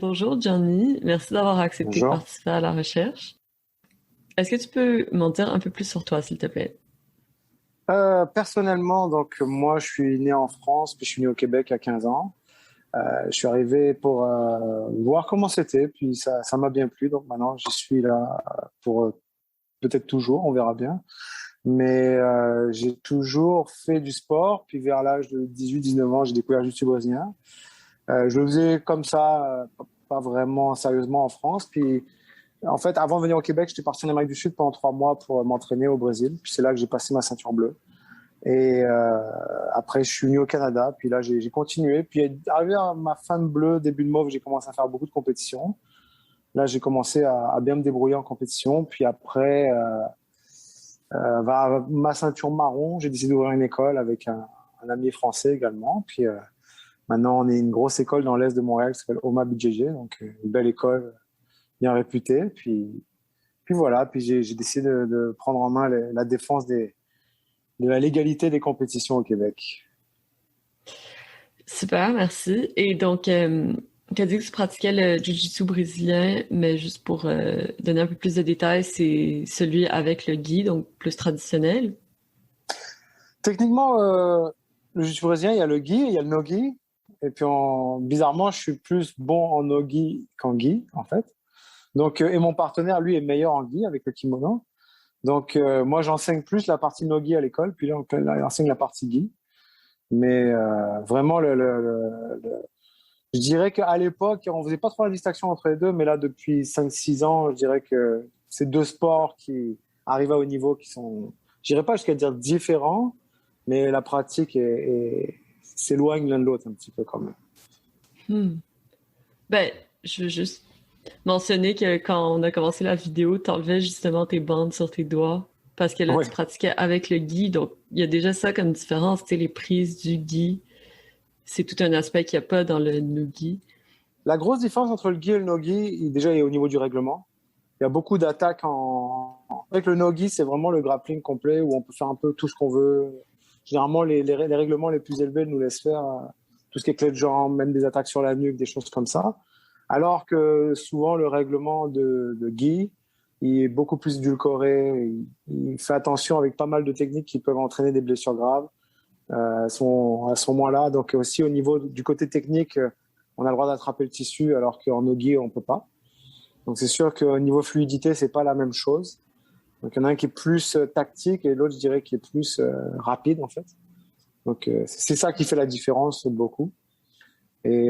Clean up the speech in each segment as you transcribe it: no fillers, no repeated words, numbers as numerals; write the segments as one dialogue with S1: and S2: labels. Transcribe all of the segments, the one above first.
S1: Bonjour Johnny, merci d'avoir accepté de
S2: Bonjour.
S1: participer à la recherche. Est-ce que tu peux m'en dire un peu plus sur toi, s'il te plaît?
S2: Personnellement, donc moi, je suis né en France, puis je suis né au Québec à 15 ans. Je suis arrivé pour voir comment c'était, puis ça m'a bien plu. Donc maintenant, je suis là pour peut-être toujours, on verra bien. Mais j'ai toujours fait du sport, puis vers l'âge de 18-19 ans, j'ai découvert le jiu-jitsu brésilien. Je le faisais comme ça, pas vraiment sérieusement en France. Puis en fait, avant de venir au Québec, j'étais parti en Amérique du Sud pendant 3 mois pour m'entraîner au Brésil. Puis c'est là que j'ai passé ma ceinture bleue. Et après, je suis venu au Canada. Puis là, j'ai continué. Puis arrivé à ma fin de bleu, début de mauve, j'ai commencé à faire beaucoup de compétitions. Là, j'ai commencé à bien me débrouiller en compétition. Puis après, ma ceinture marron, j'ai décidé d'ouvrir une école avec un ami français également. Puis maintenant, on est une grosse école dans l'est de Montréal qui s'appelle OMA BJJ. Donc, une belle école bien réputée. Puis voilà. Puis j'ai décidé de prendre en main la défense de la légalité des compétitions au Québec.
S1: Super, merci. Et donc, tu as dit que tu pratiquais le jiu-jitsu brésilien, mais juste pour donner un peu plus de détails, c'est celui avec le gi, donc plus traditionnel.
S2: Techniquement, le jiu-jitsu brésilien, il y a le gi, il y a le no-gi. Et puis, bizarrement, je suis plus bon en no-gi qu'en gi, en fait. Donc, et mon partenaire, lui, est meilleur en gi avec le kimono. Donc, moi, j'enseigne plus la partie no-gi à l'école, puis là, il enseigne la partie gi. Mais vraiment, je dirais qu'à l'époque, on faisait pas trop la distinction entre les deux, mais là, depuis 5-6 ans, je dirais que c'est deux sports qui arrivent à haut niveau, qui sont, je dirais pas jusqu'à dire différents, mais la pratique s'éloigne l'un de l'autre un petit peu quand même.
S1: Hmm. Ben, je veux juste mentionner que quand on a commencé la vidéo, t'enlevais justement tes bandes sur tes doigts, parce que là,
S2: Oui.
S1: tu pratiquais avec le gi, donc il y a déjà ça comme différence, tu sais, les prises du gi. C'est tout un aspect qu'il n'y a pas dans le Noogie.
S2: La grosse différence entre le gi et le no-gi, déjà, est au niveau du règlement. Il y a beaucoup d'attaques avec le no-gi, c'est vraiment le grappling complet où on peut faire un peu tout ce qu'on veut. Généralement, les règlements les plus élevés nous laissent faire tout ce qui est clé de jambe, même des attaques sur la nuque, des choses comme ça. Alors que souvent, le règlement de gi, il est beaucoup plus édulcoré. Il fait attention avec pas mal de techniques qui peuvent entraîner des blessures graves à ce moment-là. Donc aussi au niveau du côté technique, on a le droit d'attraper le tissu alors qu'en no gi, on peut pas. Donc c'est sûr qu'au niveau fluidité, c'est pas la même chose. Donc il y en a un qui est plus tactique et l'autre, je dirais, qui est plus rapide en fait. Donc c'est ça qui fait la différence beaucoup. Et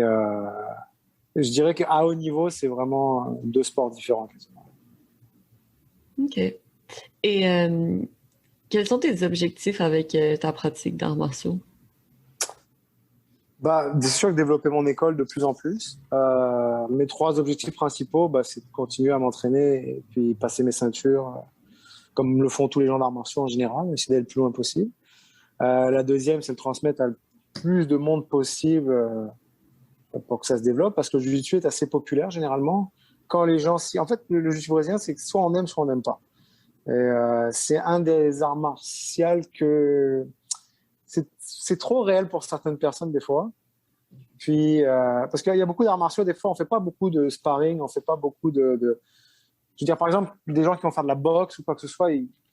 S2: je dirais qu'à haut niveau, c'est vraiment deux sports différents.
S1: OK. Et quels sont tes objectifs avec ta pratique d'arts martiaux?
S2: Bah, c'est sûr que développer mon école de plus en plus. Mes trois objectifs principaux, bah, c'est de continuer à m'entraîner et puis passer mes ceintures, comme le font tous les gens d'arts martiaux en général, essayer d'aller le plus loin possible. La deuxième, c'est de transmettre à le plus de monde possible pour que ça se développe, parce que le jiu-jitsu est assez populaire généralement. Quand les gens, en fait, le jiu-jitsu brésilien, c'est que soit on aime, soit on n'aime pas. Et c'est un des arts martiaux que c'est trop réel pour certaines personnes des fois. Puis parce qu'il y a beaucoup d'arts martiaux, des fois on fait pas beaucoup de sparring, on fait pas beaucoup je veux dire par exemple des gens qui vont faire de la boxe ou quoi que ce soit,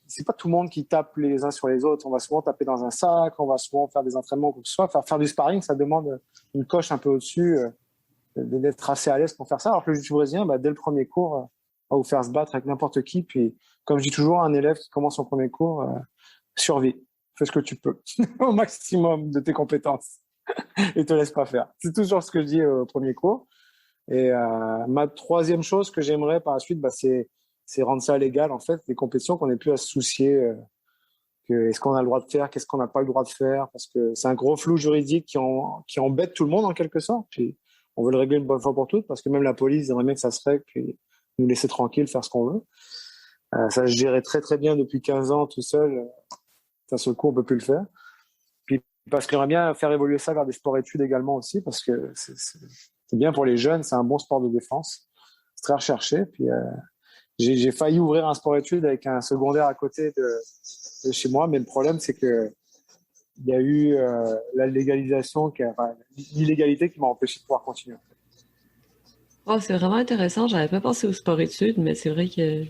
S2: c'est pas tout le monde qui tape les uns sur les autres. On va souvent taper dans un sac, on va souvent faire des entraînements quoi que ce soit. Faire du sparring, ça demande une coche un peu au-dessus, d'être assez à l'aise pour faire ça. Alors que le jiu-jitsu brésilien, bah, dès le premier cours, on va vous faire se battre avec n'importe qui. Puis comme je dis toujours à un élève qui commence son premier cours, survie, fais ce que tu peux au maximum de tes compétences et te laisse pas faire. C'est toujours ce que je dis au premier cours. Et ma troisième chose que j'aimerais par la suite, bah, c'est rendre ça légal, en fait, des compétitions, qu'on n'ait plus à se soucier que est-ce qu'on a le droit de faire, qu'est-ce qu'on n'a pas le droit de faire, parce que c'est un gros flou juridique qui embête tout le monde en quelque sorte. Puis on veut le régler une bonne fois pour toutes, parce que même la police aimerait bien que ça se règle, puis nous laisser tranquille, faire ce qu'on veut. Ça, je gérais très très bien depuis 15 ans tout seul. D'un seul coup, on peut plus le faire. Puis parce que j'aimerais bien faire évoluer ça vers des sports-études également aussi, parce que c'est bien pour les jeunes, c'est un bon sport de défense. C'est très recherché. Puis j'ai failli ouvrir un sport-études avec un secondaire à côté de chez moi, mais le problème, c'est que il y a eu l'illégalité qui m'a empêché de pouvoir continuer.
S1: Oh, c'est vraiment intéressant. J'avais pas pensé au sport-études, mais c'est vrai que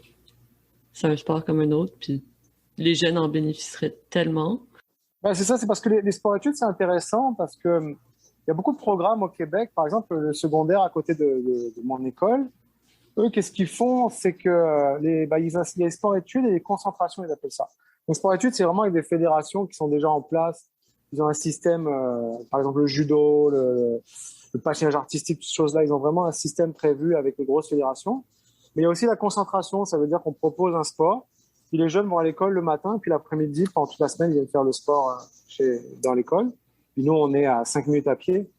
S1: c'est un sport comme un autre, puis les jeunes en bénéficieraient tellement.
S2: Ben, c'est ça, c'est parce que les sports-études, c'est intéressant parce que il y a beaucoup de programmes au Québec, par exemple le secondaire à côté de mon école. Eux, qu'est-ce qu'ils font? C'est que il y a les sports-études et les concentrations, ils appellent ça. Donc, sport-études, c'est vraiment avec des fédérations qui sont déjà en place. Ils ont un système, par exemple le judo, le patinage artistique, toutes ces choses-là, ils ont vraiment un système prévu avec les grosses fédérations. Mais il y a aussi la concentration, ça veut dire qu'on propose un sport, puis les jeunes vont à l'école le matin, puis l'après-midi, pendant toute la semaine, ils viennent faire le sport dans l'école. Puis nous, on est à 5 minutes à pied.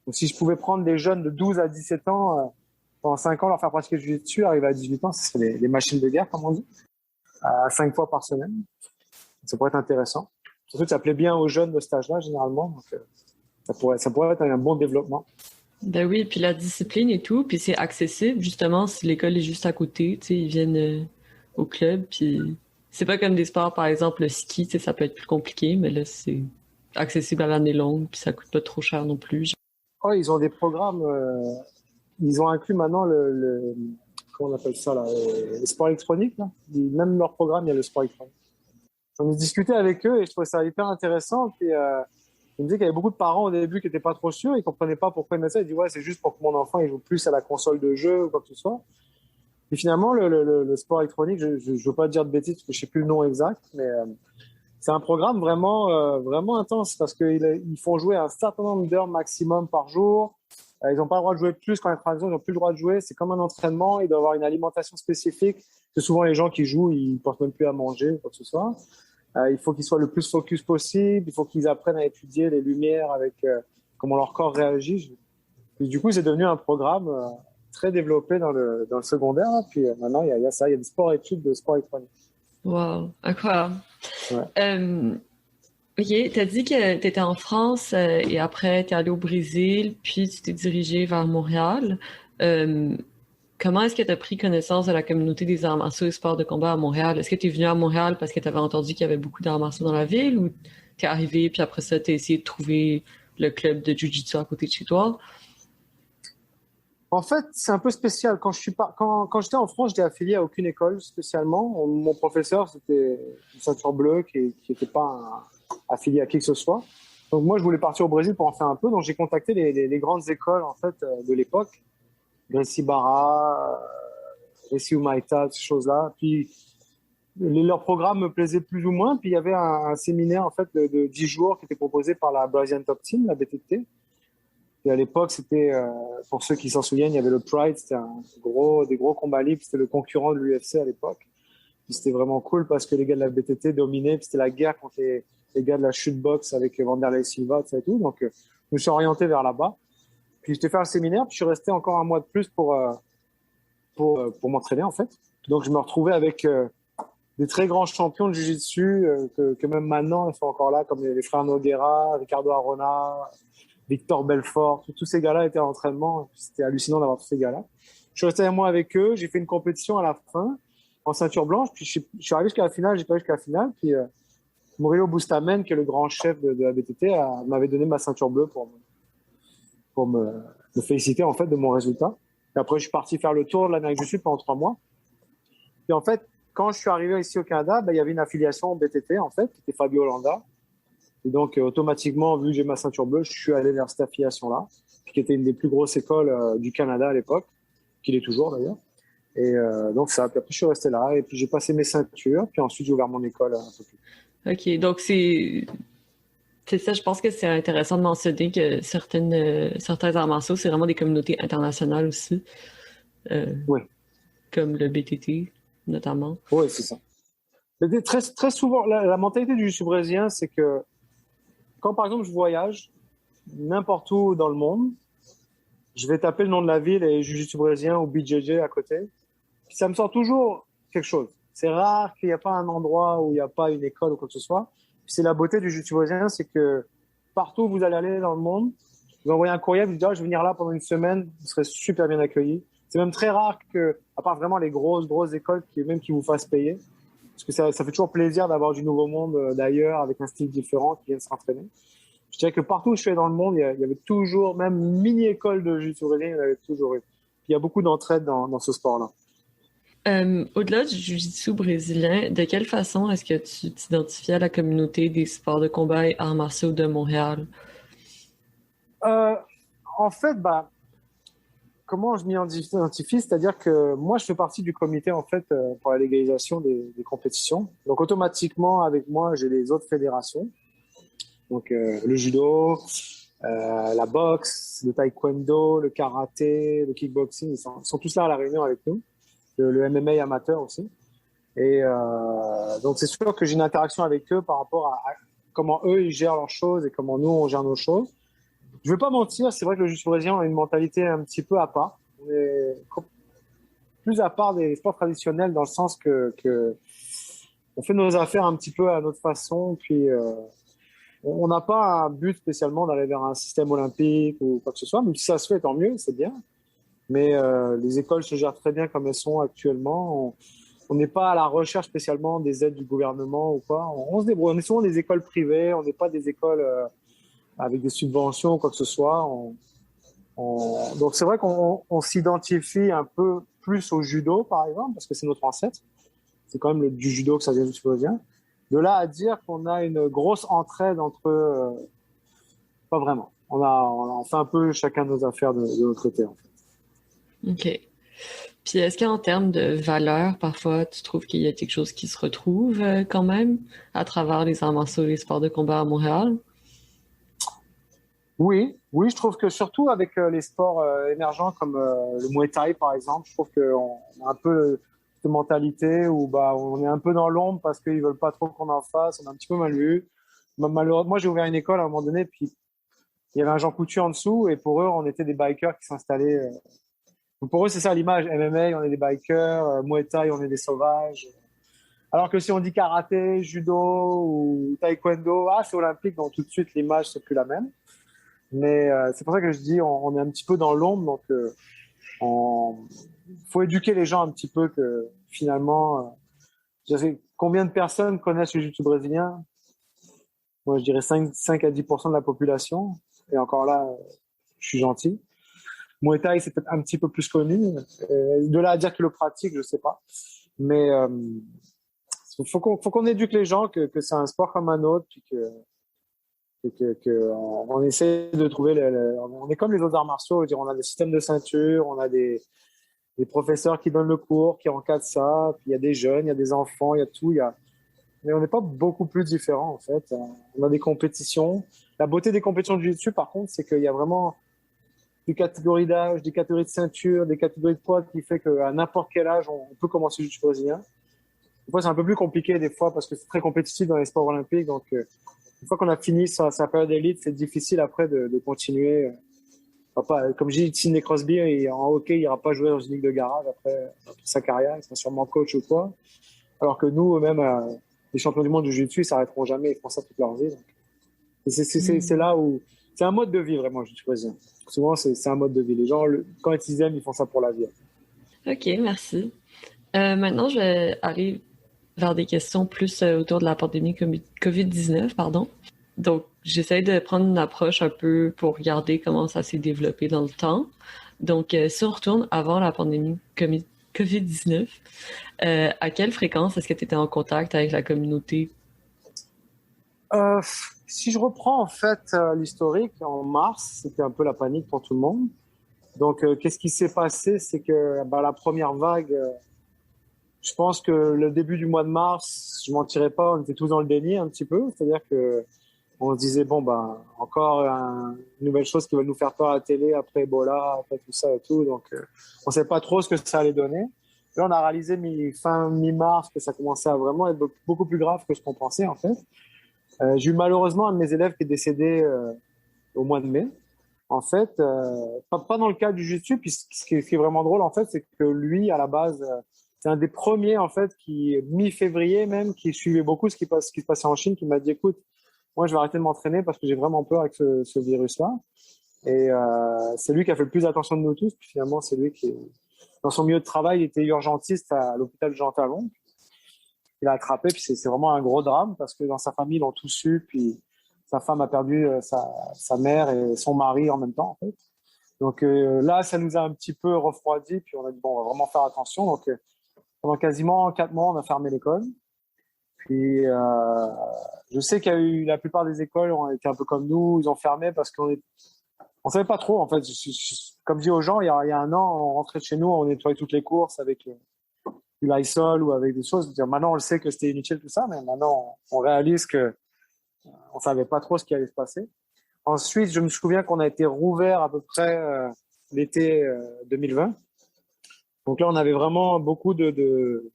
S2: Donc si je pouvais prendre des jeunes de 12 à 17 ans, pendant 5 ans, leur faire pratiquer le jiu-jitsu, arriver à 18 ans, ce serait des machines de guerre, comme on dit, à 5 fois par semaine. Ça pourrait être intéressant. Surtout que ça plaît bien aux jeunes de cet âge-là, généralement. Donc, ça pourrait être un bon développement.
S1: Ben oui, puis la discipline et tout, puis c'est accessible, justement, si l'école est juste à côté, tu sais, ils viennent au club, puis c'est pas comme des sports, par exemple, le ski, tu sais, ça peut être plus compliqué, mais là, c'est accessible à l'année longue, puis ça coûte pas trop cher non plus.
S2: Oh, ils ont des programmes, ils ont inclus maintenant comment on appelle ça, là, le sport électronique, là. Même leur programme, il y a le sport électronique. J'en ai discuté avec eux et je trouvais ça hyper intéressant. Puis, ils me disaient qu'il y avait beaucoup de parents au début qui n'étaient pas trop sûrs, ils comprenaient pas pourquoi ils mettaient ça. Ils disaient, ouais, c'est juste pour que mon enfant il joue plus à la console de jeu ou quoi que ce soit. Et finalement, le sport électronique, je ne veux pas dire de bêtises parce que je sais plus le nom exact, mais c'est un programme vraiment intense parce qu'ils font jouer un certain nombre d'heures maximum par jour. Ils n'ont pas le droit de jouer plus quand ils n'ont plus le droit de jouer. C'est comme un entraînement. Ils doivent avoir une alimentation spécifique. Que souvent, les gens qui jouent, ils ne portent même plus à manger ou quoi que ce soit. Il faut qu'ils soient le plus focus possible. Il faut qu'ils apprennent à étudier les lumières avec comment leur corps réagit. Et du coup, c'est devenu un programme très développé dans le secondaire. Puis maintenant, il y a ça. Il y a des sports-études de sport électronique.
S1: Wow, incroyable.
S2: Ouais.
S1: Ok, t'as dit que t'étais en France et après t'es allé au Brésil, puis tu t'es dirigé vers Montréal. Euh, Comment est-ce que tu as pris connaissance de la communauté des arts martiaux et sports de combat à Montréal? Est-ce que tu es venu à Montréal parce que tu avais entendu qu'il y avait beaucoup d'arts martiaux dans la ville ou tu es arrivé puis après ça, tu as essayé de trouver le club de Jiu-Jitsu à côté de chez toi?
S2: En fait, c'est un peu spécial. Quand j'étais en France, j'étais affilié à aucune école spécialement. Mon professeur, c'était une ceinture bleue qui n'était pas affilié à qui que ce soit. Donc moi, je voulais partir au Brésil pour en faire un peu. Donc j'ai contacté les grandes écoles en fait de l'époque, Gracie Barra, Gracie Humaita, ces choses-là. Puis leur programme me plaisait plus ou moins. Puis il y avait un séminaire en fait de 10 jours qui était proposé par la Brazilian Top Team, la BTT. Et à l'époque, c'était, pour ceux qui s'en souviennent, il y avait le Pride, c'était des gros combats libres, c'était le concurrent de l'UFC à l'époque. Puis c'était vraiment cool parce que les gars de la BTT dominaient, puis c'était la guerre contre les gars de la shootbox avec Vanderlei Silva, et tout. Donc, je me suis orienté vers là-bas. Puis j'étais fait un séminaire, puis je suis resté encore un mois de plus pour m'entraîner, en fait. Donc, je me retrouvais avec des très grands champions de Jiu-Jitsu que même maintenant, ils sont encore là, comme les frères Nogueira, Ricardo Arona, Victor Belfort, tous ces gars-là étaient en entraînement. C'était hallucinant d'avoir tous ces gars-là. Je suis resté un mois avec eux. J'ai fait une compétition à la fin en ceinture blanche. Puis je suis arrivé jusqu'à la finale. J'ai pas jusqu'à la finale. Puis Murilo Bustamante, qui est le grand chef de la BTT, m'avait donné ma ceinture bleue pour me féliciter en fait de mon résultat. Et après, je suis parti faire le tour de l'Amérique du Sud pendant 3 mois. Et en fait, quand je suis arrivé ici au Canada, il y avait une affiliation BTT en fait, qui était Fabio Holanda. Et donc, automatiquement, vu que j'ai ma ceinture bleue, je suis allé vers cette affiliation-là, qui était une des plus grosses écoles du Canada à l'époque, qui l'est toujours d'ailleurs. Et donc, ça. Puis après, je suis resté là, et puis j'ai passé mes ceintures, puis ensuite, j'ai ouvert mon école un peu plus.
S1: OK, donc c'est ça, je pense que c'est intéressant de mentionner que certains arts martiaux, c'est vraiment des communautés internationales aussi,
S2: Oui.
S1: comme le BTT notamment.
S2: Oui, c'est ça. Mais très, très souvent, la mentalité du jiu-jitsu brésilien, c'est que quand, par exemple, je voyage n'importe où dans le monde, je vais taper le nom de la ville et jiu-jitsu brésilien ou BJJ à côté. Puis ça me sort toujours quelque chose. C'est rare qu'il n'y a pas un endroit où il n'y a pas une école ou quoi que ce soit. Puis c'est la beauté du jiu-jitsu brésilien, c'est que partout où vous allez aller dans le monde, vous envoyez un courriel, vous dites, ah, je vais venir là pendant une semaine, vous serez super bien accueillis. C'est même très rare que, à part vraiment les grosses écoles qui vous fassent payer, parce que ça fait toujours plaisir d'avoir du nouveau monde d'ailleurs, avec un style différent qui viennent s'entraîner. Je dirais que partout où je suis allé dans le monde, il y avait toujours, même une mini-école de jiu-jitsu brésilien, il y en avait toujours eu. il y a beaucoup d'entraide dans ce sport-là.
S1: Au-delà du jiu-jitsu brésilien, de quelle façon est-ce que tu t'identifies à la communauté des sports de combat et arts martiaux de Montréal?
S2: Euh, En fait, comment je m'y identifie? C'est-à-dire que moi, je fais partie du comité en fait pour la légalisation des compétitions. Donc automatiquement, avec moi, j'ai les autres fédérations. Donc le judo, la boxe, le taekwondo, le karaté, le kickboxing, ils sont tous là à la réunion avec nous. Le MMA amateur aussi. Et donc c'est sûr que j'ai une interaction avec eux par rapport à comment eux ils gèrent leurs choses et comment nous on gère nos choses. Je ne veux pas mentir, c'est vrai que le jiu-jitsu brésilien a une mentalité un petit peu à part. On est plus à part des sports traditionnels dans le sens que on fait nos affaires un petit peu à notre façon, puis on n'a pas un but spécialement d'aller vers un système olympique ou quoi que ce soit, même si ça se fait, tant mieux, c'est bien. Mais les écoles se gèrent très bien comme elles sont actuellement. On n'est pas à la recherche spécialement des aides du gouvernement ou quoi. On se débrouille. On est souvent des écoles privées, on n'est pas des écoles avec des subventions ou quoi que ce soit. Donc c'est vrai qu'on s'identifie un peu plus au judo, par exemple, parce que c'est notre ancêtre. C'est quand même du judo que ça vient du supposien. De là à dire qu'on a une grosse entraide entre pas vraiment. On fait un peu chacun nos affaires de notre côté, en fait.
S1: OK. Puis est-ce qu'en termes de valeurs, parfois, tu trouves qu'il y a quelque chose qui se retrouve quand même à travers les arts martiaux et les sports de combat à Montréal?
S2: Oui, je trouve que surtout avec les sports émergents comme le Muay Thai, par exemple, je trouve qu'on a un peu cette mentalité où on est un peu dans l'ombre parce qu'ils veulent pas trop qu'on en fasse. On est un petit peu mal vu. Malheureusement, moi, j'ai ouvert une école à un moment donné, puis il y avait un Jean Coutu en dessous, et pour eux, on était des bikers qui s'installaient. Pour eux, c'est ça l'image. MMA, on est des bikers. Muay Thai, on est des sauvages. Alors que si on dit karaté, judo ou taekwondo, c'est olympique, donc tout de suite, l'image, c'est plus la même. Mais c'est pour ça que je dis, on est un petit peu dans l'ombre, donc faut éduquer les gens un petit peu que finalement, combien de personnes connaissent le jiu-jitsu brésilien? Moi, je dirais 5 à 10% de la population. Et encore là, je suis gentil. Muay Thai, c'est peut-être un petit peu plus connu. De là à dire qu'ils le pratiquent, je sais pas. Mais faut qu'on éduque les gens que c'est un sport comme un autre, puis on essaie de trouver on est comme les autres arts martiaux, on a des systèmes de ceinture, on a des professeurs qui donnent le cours, qui encadrent ça, puis il y a des jeunes, il y a des enfants, il y a tout, mais on n'est pas beaucoup plus différents en fait. On a des compétitions. La beauté des compétitions de jiu-jitsu par contre, c'est qu'il y a vraiment des catégories d'âge, des catégories de ceinture, des catégories de poids qui fait qu'à n'importe quel âge, on peut commencer le jiu-jitsu brésilien. Des fois, c'est un peu plus compliqué des fois parce que c'est très compétitif dans les sports olympiques, donc une fois qu'on a fini sa période d'élite, c'est difficile après de continuer. Comme j'ai dit, Sidney Crosby, en hockey, il n'ira pas jouer dans une ligue de garage après sa carrière. Il sera sûrement coach ou quoi. Alors que nous, même les champions du monde du jiu-jitsu, ils s'arrêteront jamais. Ils font ça toute leur vie. C'est là où... C'est un mode de vie, vraiment, je choisis. Souvent, c'est un mode de vie. Les gens, quand ils aiment, ils font ça pour la vie.
S1: OK, merci. Maintenant, je vais aller vers des questions plus autour de la pandémie COVID-19, pardon. Donc, j'essaie de prendre une approche un peu pour regarder comment ça s'est développé dans le temps. Donc, si on retourne avant la pandémie COVID-19, à quelle fréquence est-ce que tu étais en contact avec la communauté?
S2: Si je reprends en fait l'historique, en mars, c'était un peu la panique pour tout le monde. Donc, qu'est-ce qui s'est passé? C'est que la première vague, je pense que le début du mois de mars, je mentirais pas, on était tous dans le déni un petit peu. C'est-à-dire que on se disait, encore une nouvelle chose qui va nous faire peur à la télé après Ebola, après tout ça et tout. Donc, on ne sait pas trop ce que ça allait donner. Là, on a réalisé fin mi-mars que ça commençait à vraiment être beaucoup plus grave que ce qu'on pensait, en fait. J'ai eu malheureusement un de mes élèves qui est décédé au mois de mai. En fait, pas dans le cas du jiu-jitsu, puis ce qui est vraiment drôle, en fait, c'est que lui, à la base, c'est un des premiers, en fait, qui, mi-février même, qui suivait beaucoup ce qui se passait en Chine, qui m'a dit, écoute, moi, je vais arrêter de m'entraîner parce que j'ai vraiment peur avec ce virus-là. Et c'est lui qui a fait le plus attention de nous tous. Puis finalement, c'est lui qui, dans son milieu de travail, il était urgentiste à l'hôpital Jean Talon. Il a attrapé, puis c'est vraiment un gros drame parce que dans sa famille, ils l'ont tous su. Puis sa femme a perdu sa mère et son mari en même temps, en fait. Donc là, ça nous a un petit peu refroidi, puis on a dit, bon, on va vraiment faire attention. Donc pendant quasiment 4 mois, on a fermé l'école. Puis je sais qu'il y a eu la plupart des écoles ont été un peu comme nous, ils ont fermé parce on savait pas trop en fait. Comme je dis aux gens, il y a un an, on rentrait de chez nous, on nettoyait toutes les courses avec du Lysol ou avec des choses. Maintenant, on le sait que c'était inutile tout ça, mais maintenant, on réalise que on savait pas trop ce qui allait se passer. Ensuite, je me souviens qu'on a été rouvert à peu près l'été 2020. Donc là, on avait vraiment beaucoup de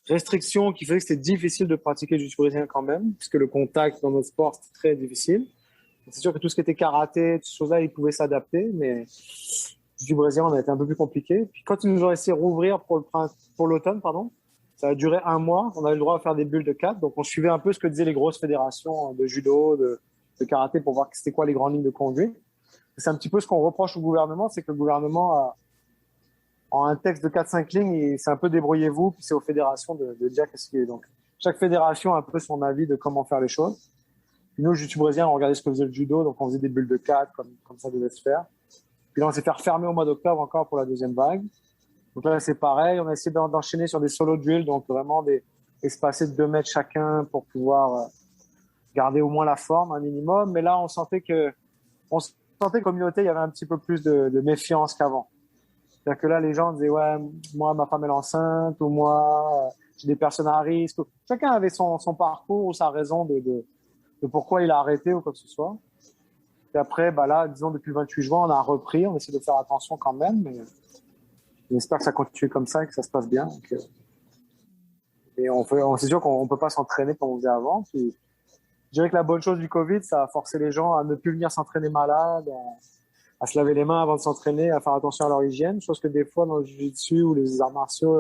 S2: restrictions qui faisaient que c'était difficile de pratiquer le jiu-jitsu brésilien quand même, puisque le contact dans notre sport, c'était très difficile. C'est sûr que tout ce qui était karaté, toutes ces choses-là, ils pouvaient s'adapter, mais du brésilien, on a été un peu plus compliqué. Puis quand ils nous ont laissé rouvrir pour l'automne, pardon, ça a duré 1 mois. On avait le droit à faire des bulles de 4. Donc on suivait un peu ce que disaient les grosses fédérations de judo, de karaté pour voir c'était quoi les grandes lignes de conduite. C'est un petit peu ce qu'on reproche au gouvernement, c'est que le gouvernement en un texte de 4-5 lignes, et c'est un peu débrouillez-vous, puis c'est aux fédérations de dire qu'est-ce qui est. Donc chaque fédération a un peu son avis de comment faire les choses. Puis nous, le jiu-jitsu brésilien, on regardait ce que faisait le judo, donc on faisait des bulles de 4 comme ça devait se faire. Puis là, on s'est fait refermer au mois d'octobre encore pour la deuxième vague. Donc là, c'est pareil, on a essayé d'enchaîner sur des solo drills, donc vraiment espacés de 2 mètres chacun pour pouvoir garder au moins la forme, un minimum. Mais là, on sentait que communauté, il y avait un petit peu plus de méfiance qu'avant. C'est-à-dire que là, les gens disaient, ouais, moi, ma femme est enceinte, ou moi, j'ai des personnes à risque. Chacun avait son parcours ou sa raison de pourquoi il a arrêté ou quoi que ce soit. Et après, là, disons, depuis le 28 juin, on a repris, on essaie de faire attention quand même, mais j'espère que ça continue comme ça et que ça se passe bien. Donc, et c'est sûr qu'on ne peut pas s'entraîner comme on faisait avant. Puis, je dirais que la bonne chose du Covid, ça a forcé les gens à ne plus venir s'entraîner malades, à se laver les mains avant de s'entraîner, à faire attention à leur hygiène, chose que des fois dans le jiu-jitsu ou les arts martiaux,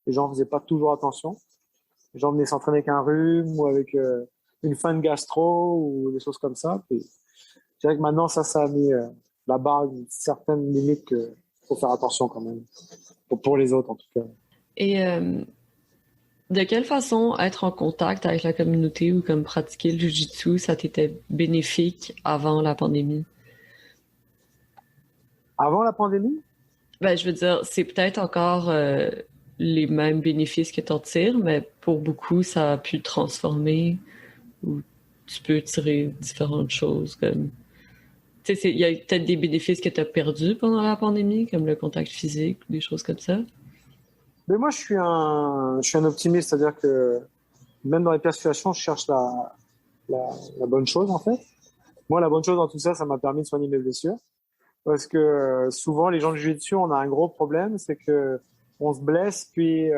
S2: les gens ne faisaient pas toujours attention. Les gens venaient s'entraîner avec un rhume ou avec une fin de gastro ou des choses comme ça. Puis, je dirais que maintenant, ça a mis la barre d'une certaine limite qu'il faut faire attention quand même, pour les autres en tout cas.
S1: Et de quelle façon être en contact avec la communauté ou comme pratiquer le jiu-jitsu, ça t'était bénéfique avant la pandémie?
S2: Avant la pandémie?
S1: Je veux dire, c'est peut-être encore les mêmes bénéfices que t'en tires, mais pour beaucoup, ça a pu transformer ou tu peux tirer différentes choses comme... Tu sais, il y a peut-être des bénéfices que tu as perdus pendant la pandémie, comme le contact physique ou des choses comme ça.
S2: Mais moi, je suis un optimiste, c'est-à-dire que même dans les pires situations, je cherche la bonne chose en fait. Moi, la bonne chose dans tout ça, ça m'a permis de soigner mes blessures. Parce que souvent, les gens de jiu-jitsu, on a un gros problème, c'est que on se blesse, puis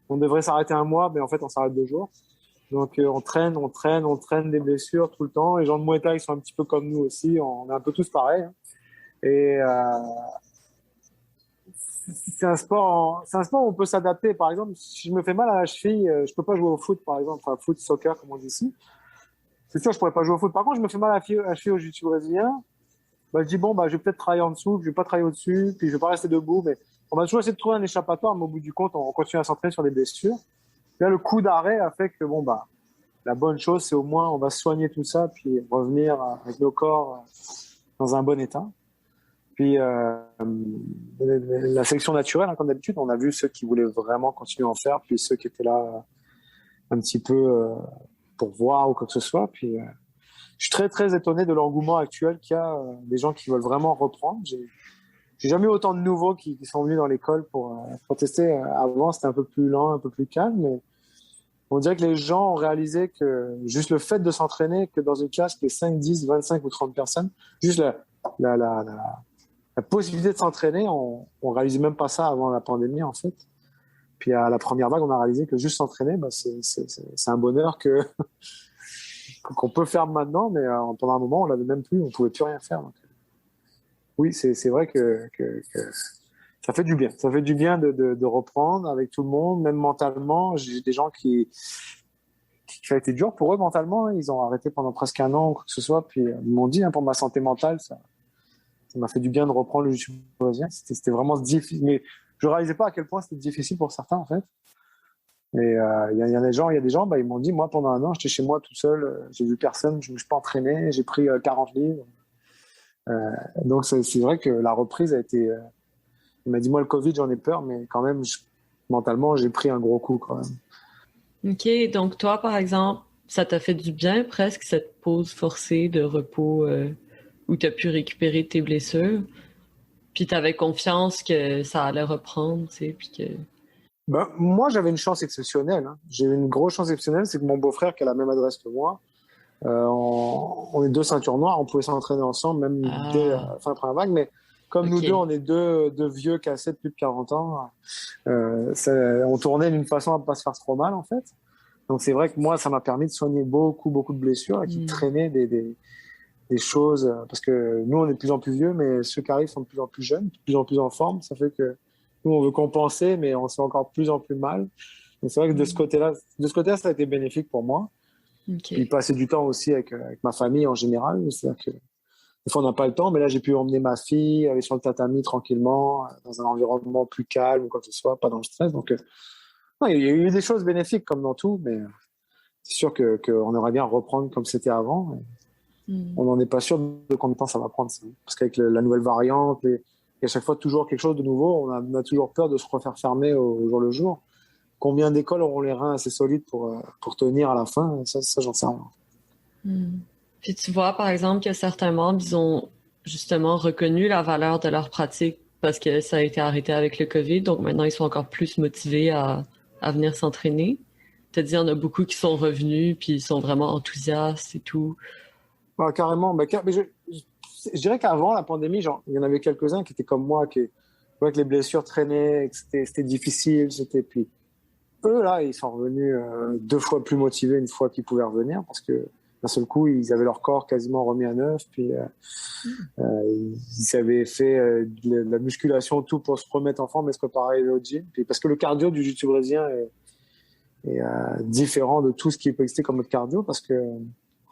S2: on devrait s'arrêter 1 mois, mais en fait, on s'arrête 2 jours. Donc, on traîne des blessures tout le temps. Les gens de Muay Thai sont un petit peu comme nous aussi. On est un peu tous pareils. Hein. Et c'est un sport où on peut s'adapter. Par exemple, si je me fais mal à la cheville, je peux pas jouer au foot, par exemple, enfin, foot, soccer, comme on dit ici. C'est sûr, je pourrais pas jouer au foot. Par contre, je me fais mal à la cheville au jiu-jitsu brésilien. Je dis bon, je vais peut-être travailler en dessous, je vais pas travailler au-dessus, puis je vais pas rester debout, mais on va toujours essayer de trouver un échappatoire, mais au bout du compte, on continue à s'entraîner sur des blessures. Là, le coup d'arrêt a fait que la bonne chose, c'est au moins on va soigner tout ça, puis revenir avec nos corps dans un bon état. Puis la sélection naturelle, hein, comme d'habitude, on a vu ceux qui voulaient vraiment continuer à en faire, puis ceux qui étaient là un petit peu pour voir ou quoi que ce soit. Puis je suis très très étonné de l'engouement actuel qu'il y a des gens qui veulent vraiment reprendre. J'ai jamais eu autant de nouveaux qui sont venus dans l'école pour tester. Avant, c'était un peu plus lent, un peu plus calme, mais on dirait que les gens ont réalisé que juste le fait de s'entraîner, que dans une classe qui est 5, 10, 25 ou 30 personnes, juste la possibilité de s'entraîner, on réalisait même pas ça avant la pandémie en fait. Puis à la première vague, on a réalisé que juste s'entraîner, c'est un bonheur qu'on peut faire maintenant, mais pendant un moment, on l'avait même plus, on pouvait plus rien faire. Donc, oui, c'est vrai que ça fait du bien. Ça fait du bien de reprendre avec tout le monde, même mentalement. J'ai des gens qui ça a été dur pour eux mentalement. Ils ont arrêté pendant presque 1 an ou quoi que ce soit. Puis ils m'ont dit, pour ma santé mentale, ça m'a fait du bien de reprendre le jiu-jitsu brésilien. C'était vraiment difficile. Mais je réalisais pas à quel point c'était difficile pour certains, en fait. Et il y a des gens, ils m'ont dit, moi, pendant 1 an, j'étais chez moi tout seul, j'ai vu personne, je me suis pas entraîné, j'ai pris 40 livres. Donc c'est vrai que la reprise a été. Il m'a dit moi le Covid j'en ai peur, mais quand même mentalement j'ai pris un gros coup quand même.
S1: OK, donc toi, par exemple, ça t'a fait du bien presque, cette pause forcée de repos où tu as pu récupérer tes blessures, puis tu avais confiance que ça allait reprendre, tu sais, puis que...
S2: Ben, moi j'avais une chance exceptionnelle. Hein. J'ai eu une grosse chance exceptionnelle, c'est que mon beau-frère qui a la même adresse que moi, on est deux ceintures noires, on pouvait s'entraîner ensemble même dès
S1: Ah,
S2: la fin de la première vague, mais comme nous deux,
S1: OK.
S2: on est deux vieux cassés de plus de 40 ans, on tournait d'une façon à ne pas se faire trop mal en fait. Donc c'est vrai que moi, ça m'a permis de soigner beaucoup de blessures et qui
S1: Hmm.
S2: traînaient des choses, parce que nous, on est de plus en plus vieux, mais ceux qui arrivent sont de plus en plus jeunes, de plus en plus en forme. Ça fait que nous, on veut compenser, mais on se fait encore de plus en plus mal. Donc c'est vrai que
S1: Hmm.
S2: de ce côté-là, ça a été bénéfique pour moi. Puis
S1: OK.
S2: passer du temps aussi avec ma famille en général. C'est-à-dire que des fois, on n'a pas le temps, mais là, j'ai pu emmener ma fille, aller sur le tatami tranquillement, dans un environnement plus calme ou quoi que ce soit, pas dans le stress. Donc, non, il y a eu des choses bénéfiques comme dans tout, mais c'est sûr qu'on aimerait bien reprendre comme c'était avant.
S1: Hmm.
S2: On n'en est pas sûr de combien de temps ça va prendre. Ça. Parce qu'avec la nouvelle variante, et à chaque fois toujours quelque chose de nouveau, on a toujours peur de se refaire fermer au jour le jour. Combien d'écoles auront les reins assez solides pour tenir à la fin? Ça j'en sais rien.
S1: Hmm. Puis tu vois, par exemple, que certains membres, ils ont justement reconnu la valeur de leur pratique parce que ça a été arrêté avec le COVID, donc maintenant ils sont encore plus motivés à venir s'entraîner. T'as dit, il y en a beaucoup qui sont revenus, puis ils sont vraiment enthousiastes et tout.
S2: Bah, carrément. Mais je dirais qu'avant la pandémie, genre, il y en avait quelques-uns qui étaient comme moi, qui voyaient que les blessures traînaient, que c'était difficile. Puis eux, là, ils sont revenus deux fois plus motivés une fois qu'ils pouvaient revenir parce que d'un seul coup, ils avaient leur corps quasiment remis à neuf. Puis ils avaient fait de la musculation, tout pour se remettre en forme et se préparer au gym. Puis, parce que le cardio du jiu-jitsu brésilien est différent de tout ce qui peut exister comme autre cardio parce que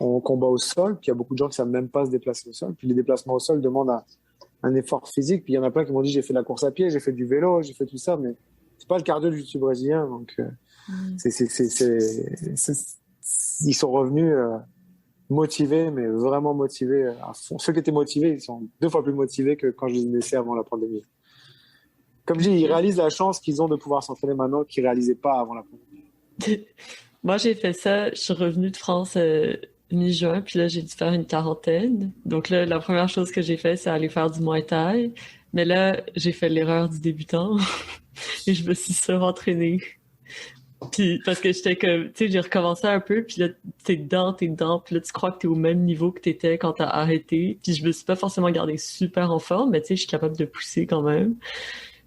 S2: on combat au sol, puis il y a beaucoup de gens qui savent même pas se déplacer au sol. Puis les déplacements au sol demandent un effort physique. Puis il y en a plein qui m'ont dit j'ai fait de la course à pied, j'ai fait du vélo, j'ai fait tout ça, mais c'est pas le cardio du jiu-jitsu brésilien. Donc
S1: Mm.
S2: ils sont revenus motivés, mais vraiment motivés à fond. Ceux qui étaient motivés, ils sont deux fois plus motivés que quand je les ai laissés avant la pandémie. Comme je dis, ils
S1: OK.
S2: réalisent la chance qu'ils ont de pouvoir s'entraîner maintenant qu'ils réalisaient pas avant la pandémie.
S1: Moi, j'ai fait ça. Je suis revenue de France mi-juin, puis là, j'ai dû faire une quarantaine. Donc là, la première chose que j'ai fait, c'est aller faire du Muay Thai. Mais là, j'ai fait l'erreur du débutant et je me suis surentraînée. Puis parce que j'étais comme, tu sais, j'ai recommencé un peu, puis là, t'es dedans, puis là, tu crois que t'es au même niveau que t'étais quand t'as arrêté. Puis je me suis pas forcément gardée super en forme, mais tu sais, je suis capable de pousser quand même.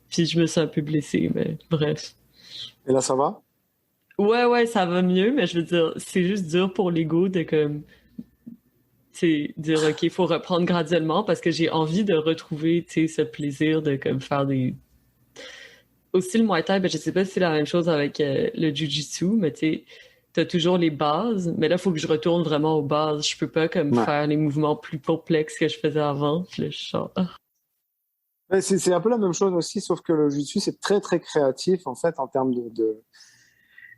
S1: Puis je me suis un peu blessée, mais bref.
S2: Et là, ça va?
S1: Ouais, ouais, ça va mieux, mais je veux dire, c'est juste dur pour l'ego de comme, tu sais, dire, OK, il faut reprendre graduellement parce que j'ai envie de retrouver, tu sais, ce plaisir de comme faire des... Aussi le Muay Thai, ben, je sais pas si c'est la même chose avec le Jiu-Jitsu, mais tu sais, t'as toujours les bases, mais là, il faut que je retourne vraiment aux bases. Je peux pas comme
S2: Ouais.
S1: faire les mouvements plus complexes que je faisais avant. Puis là, je suis genre, ah.
S2: Mais c'est un peu la même chose aussi, sauf que le jiu-jitsu, c'est très créatif, en fait, en termes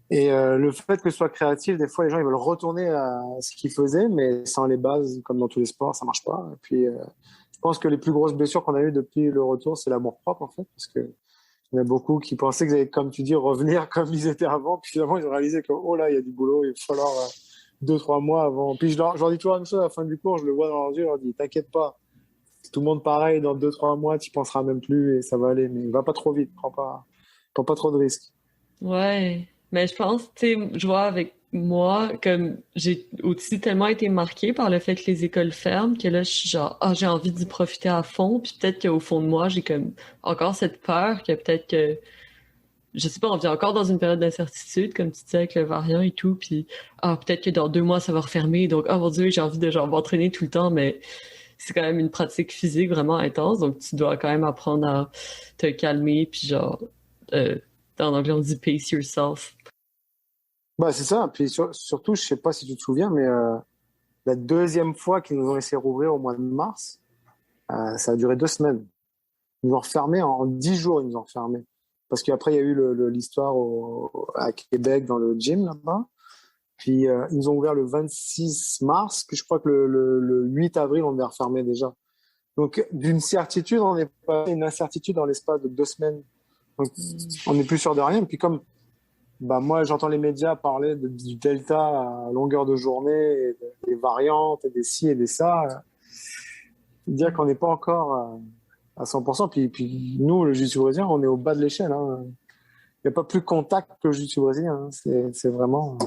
S2: Et le fait que ce soit créatif, des fois, les gens ils veulent retourner à ce qu'ils faisaient, mais sans les bases, comme dans tous les sports, ça marche pas. Et puis, je pense que les plus grosses blessures qu'on a eues depuis le retour, c'est l'amour-propre, en fait, parce que il y en a beaucoup qui pensaient qu'ils allaient, comme tu dis, revenir comme ils étaient avant, puis finalement, ils ont réalisé que, oh là, il y a du boulot, il va falloir 2, 3 mois avant. Puis je leur dis toujours la même chose à la fin du cours, je le vois dans leurs yeux, je leur dis, t'inquiète pas, tout le monde pareil, dans 2, 3 mois, tu penseras même plus et ça va aller, mais va pas trop vite, prends pas trop de risques.
S1: Ouais. Mais je pense, tu sais, je vois avec moi, comme j'ai aussi tellement été marquée par le fait que les écoles ferment, que là, je suis genre, ah, j'ai envie d'y profiter à fond, puis peut-être qu'au fond de moi, j'ai comme encore cette peur que peut-être que, je sais pas, on vit encore dans une période d'incertitude, comme tu disais, avec le variant et tout, puis ah, peut-être que dans 2 mois, ça va refermer, donc, oh mon Dieu, j'ai envie de genre m'entraîner tout le temps, mais c'est quand même une pratique physique vraiment intense, donc tu dois quand même apprendre à te calmer, puis genre, euh, en anglais, on dit pace yourself.
S2: Bah, c'est ça. Puis surtout, je sais pas si tu te souviens, mais la deuxième fois qu'ils nous ont laissé rouvrir au mois de mars, ça a duré 2 semaines. Ils nous ont refermé en 10 jours, ils nous ont refermé. Parce qu'après, il y a eu l'histoire à Québec dans le gym là-bas. Puis ils nous ont ouvert le 26 mars, puis je crois que le 8 avril, on devait refermer déjà. Donc, d'une certitude, on est passé à une incertitude dans l'espace de 2 semaines. Donc, on n'est plus sûr de rien. Et puis, comme moi, j'entends les médias parler du Delta à longueur de journée, et des variantes, et des ci et des ça, dire qu'on n'est pas encore à 100%. Puis nous, le jiu-jitsu brésilien, on est au bas de l'échelle. Hein. Il n'y a pas plus contact que le jiu-jitsu brésilien. Hein. C'est vraiment...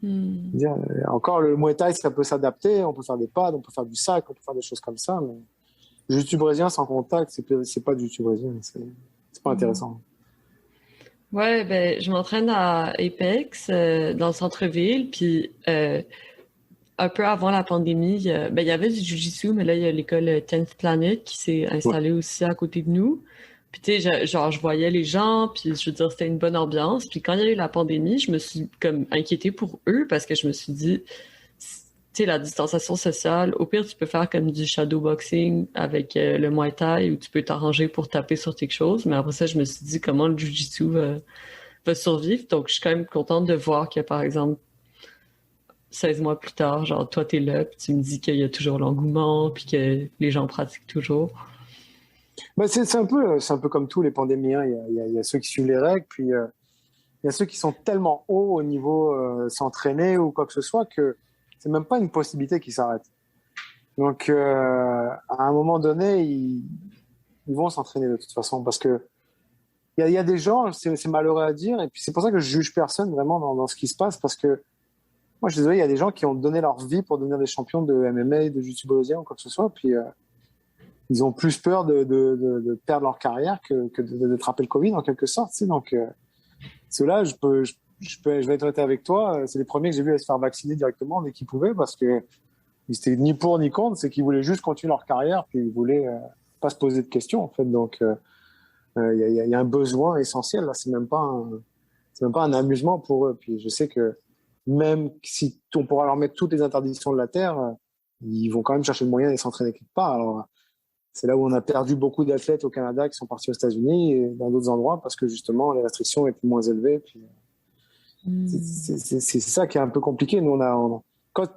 S2: dire, encore, le Muay Thai, ça peut s'adapter. On peut faire des pads, on peut faire du sac, on peut faire des choses comme ça. Mais le jiu-jitsu brésilien sans contact, c'est pas du jiu-jitsu brésilien. C'est pas intéressant.
S1: Ouais, ben, je m'entraîne à Apex, dans le centre-ville, puis un peu avant la pandémie, il y avait du Jiu-Jitsu, mais là, il y a l'école 10th Planet qui s'est installée aussi à côté de nous. Puis tu sais, je voyais les gens, puis je veux dire, c'était une bonne ambiance. Puis quand il y a eu la pandémie, je me suis comme inquiétée pour eux parce que je me suis dit, tu sais, la distanciation sociale, au pire, tu peux faire comme du shadowboxing avec le Muay Thai où tu peux t'arranger pour taper sur quelque chose. Mais après ça, je me suis dit comment le Jiu-Jitsu va survivre. Donc, je suis quand même contente de voir que, par exemple, 16 mois plus tard, genre, toi, t'es là, puis tu me dis qu'il y a toujours l'engouement, puis que les gens pratiquent toujours.
S2: C'est un peu comme tout, les pandémies. Hein. Il y a ceux qui suivent les règles, puis il y a ceux qui sont tellement hauts au niveau s'entraîner ou quoi que ce soit que c'est même pas une possibilité qu'ils s'arrêtent. Donc, à un moment donné, ils vont s'entraîner de toute façon parce que il y a des gens, c'est malheureux à dire, et puis c'est pour ça que je juge personne vraiment dans ce qui se passe parce que moi, je suis désolé, il y a des gens qui ont donné leur vie pour devenir des champions de MMA, de jiu-jitsu brésilien ou quoi que ce soit, puis ils ont plus peur de perdre leur carrière que d'attraper le Covid en quelque sorte. Tu sais. Donc, ceux-là, je vais être honnête avec toi, c'est les premiers que j'ai vus à se faire vacciner directement dès qu'ils pouvaient parce que ils étaient ni pour ni contre, c'est qu'ils voulaient juste continuer leur carrière, puis ils voulaient pas se poser de questions en fait. Donc, il y a un besoin essentiel là. C'est même pas un amusement pour eux. Puis je sais que même si on pourra leur mettre toutes les interdictions de la terre, ils vont quand même chercher le moyen de s'entraîner quelque part. Alors, c'est là où on a perdu beaucoup d'athlètes au Canada qui sont partis aux États-Unis et dans d'autres endroits parce que justement les restrictions étaient moins élevées. Puis, c'est ça qui est un peu compliqué. Nous,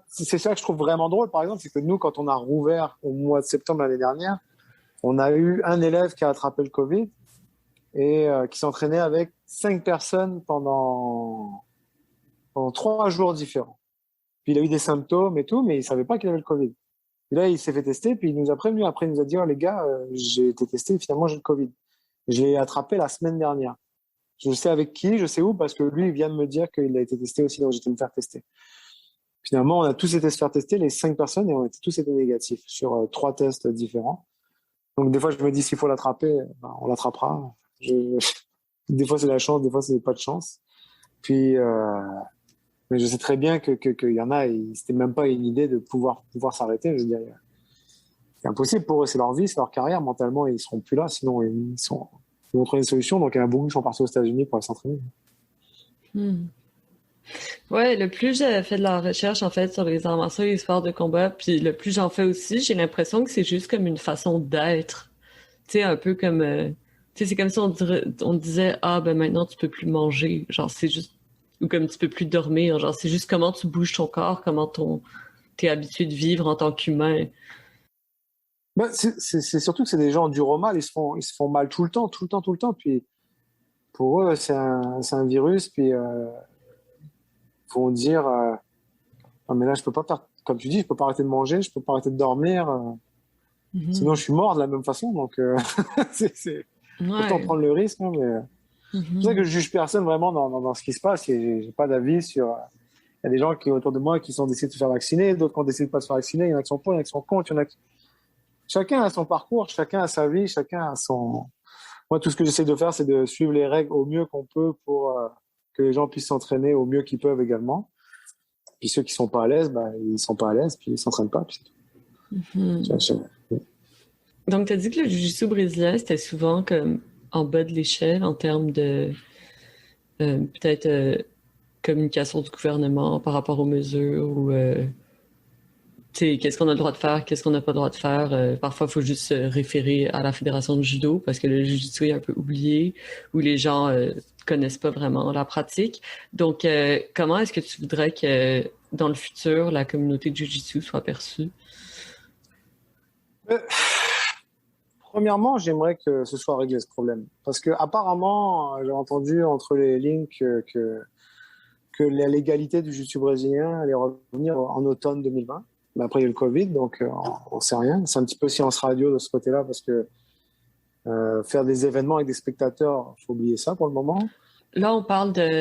S2: c'est ça que je trouve vraiment drôle, par exemple, c'est que nous, quand on a rouvert au mois de septembre l'année dernière, on a eu un élève qui a attrapé le Covid et qui s'entraînait avec 5 personnes pendant 3 jours différents. Puis il a eu des symptômes et tout, mais il savait pas qu'il avait le Covid. Et là, il s'est fait tester, puis il nous a prévenu. Après, il nous a dit, oh, les gars, j'ai été testé, finalement, j'ai le Covid. Je l'ai attrapé la semaine dernière. Je sais avec qui, je sais où, parce que lui, il vient de me dire qu'il a été testé aussi, donc j'étais me faire tester. Finalement, on a tous été se faire tester, les 5 personnes, et on a tous été négatifs sur 3 tests différents. Donc, des fois, je me dis, s'il faut l'attraper, on l'attrapera. Des fois, c'est la chance, des fois, c'est pas de chance. Puis, mais je sais très bien qu'il y en a, c'était même pas une idée de pouvoir s'arrêter. Je veux dire, c'est impossible pour eux, c'est leur vie, c'est leur carrière. Mentalement, ils seront plus là, sinon ils vont trouver une solution. Donc, il y en a beaucoup qui sont partis aux États-Unis pour aller s'entraîner.
S1: Ouais, le plus j'ai fait de la recherche, en fait, sur les arts martiaux et les sports de combat, puis le plus j'en fais aussi, j'ai l'impression que c'est juste comme une façon d'être. Tu sais, un peu comme... tu sais, c'est comme si on disait, ah, ben maintenant, tu peux plus manger. Genre, c'est juste... Ou comme tu peux plus dormir. Genre, c'est juste comment tu bouges ton corps, comment t'es habitué de vivre en tant qu'humain.
S2: C'est surtout que c'est des gens du mal, ils se font mal tout le temps, tout le temps, tout le temps. Puis pour eux, c'est un virus, puis ils vont dire non, mais là, je peux pas faire, comme tu dis, je peux pas arrêter de manger, je peux pas arrêter de dormir, sinon je suis mort de la même façon. Donc, autant prendre le risque. Hein, mais c'est pour ça que je juge personne vraiment dans ce qui se passe. J'ai pas d'avis sur. Il y a des gens qui autour de moi qui sont décidés de se faire vacciner, d'autres qui ont décidé de pas se faire vacciner. Il y en a qui sont pour, il y en a qui sont contre, il y en a qui... Chacun a son parcours, chacun a sa vie, chacun a son. Moi, tout ce que j'essaie de faire, c'est de suivre les règles au mieux qu'on peut pour que les gens puissent s'entraîner au mieux qu'ils peuvent également. Puis ceux qui sont pas à l'aise, ils sont pas à l'aise, puis ils s'entraînent pas. Puis c'est tout.
S1: Donc, tu as dit que le jiu-jitsu brésilien, c'était souvent comme en bas de l'échelle en termes de peut-être communication du gouvernement par rapport aux mesures ou qu'est-ce qu'on a le droit de faire, qu'est-ce qu'on n'a pas le droit de faire. Parfois, il faut juste se référer à la fédération de judo parce que le jiu-jitsu est un peu oublié ou les gens connaissent pas vraiment la pratique. Donc, comment est-ce que tu voudrais que dans le futur, la communauté de jiu-jitsu soit perçue?
S2: Euh, Premièrement, j'aimerais que ce soit réglé ce problème. Parce que apparemment, j'ai entendu entre les lignes que la légalité du jiu-jitsu brésilien allait revenir en automne 2020. Mais après, il y a eu le Covid, donc on ne sait rien. C'est un petit peu science radio de ce côté-là, parce que faire des événements avec des spectateurs, il faut oublier ça pour le moment.
S1: Là,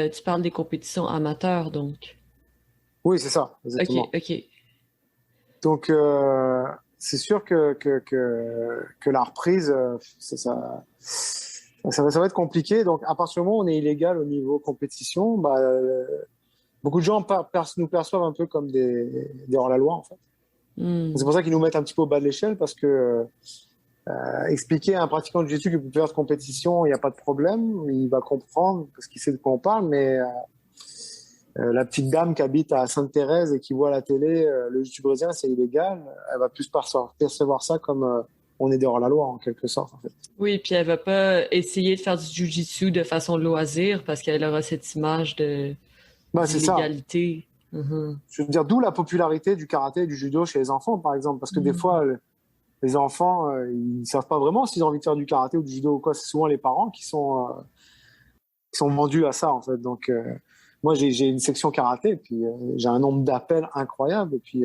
S1: tu parles des compétitions amateurs, donc.
S2: Oui, c'est ça,
S1: OK,
S2: exactement.
S1: OK.
S2: Donc, c'est sûr que la reprise, ça va être compliqué. Donc, à partir du moment où on est illégal au niveau compétition, bah, beaucoup de gens nous perçoivent un peu comme des hors-la-loi, en fait. C'est
S1: Hmm.
S2: pour ça qu'ils nous mettent un petit peu au bas de l'échelle, parce que expliquer à un pratiquant de jiu-jitsu qu'il peut faire de compétition, il n'y a pas de problème, il va comprendre parce qu'il sait de quoi on parle, mais la petite dame qui habite à Sainte-Thérèse et qui voit à la télé le jiu-jitsu brésilien, c'est illégal, elle va plus percevoir ça comme on est dehors la loi, en quelque sorte, en fait.
S1: Oui, puis elle va pas essayer de faire du jujitsu de façon loisir parce qu'elle aura cette image de
S2: Bah, c'est ça.
S1: d'illégalité. Mhm.
S2: Je veux dire, d'où la popularité du karaté et du judo chez les enfants, par exemple, parce que des
S1: Mhm.
S2: fois, les enfants, ils savent pas vraiment s'ils ont envie de faire du karaté ou du judo ou quoi. C'est souvent les parents qui sont vendus à ça, en fait. Donc, moi, j'ai une section karaté, et puis j'ai un nombre d'appels incroyable. Et puis,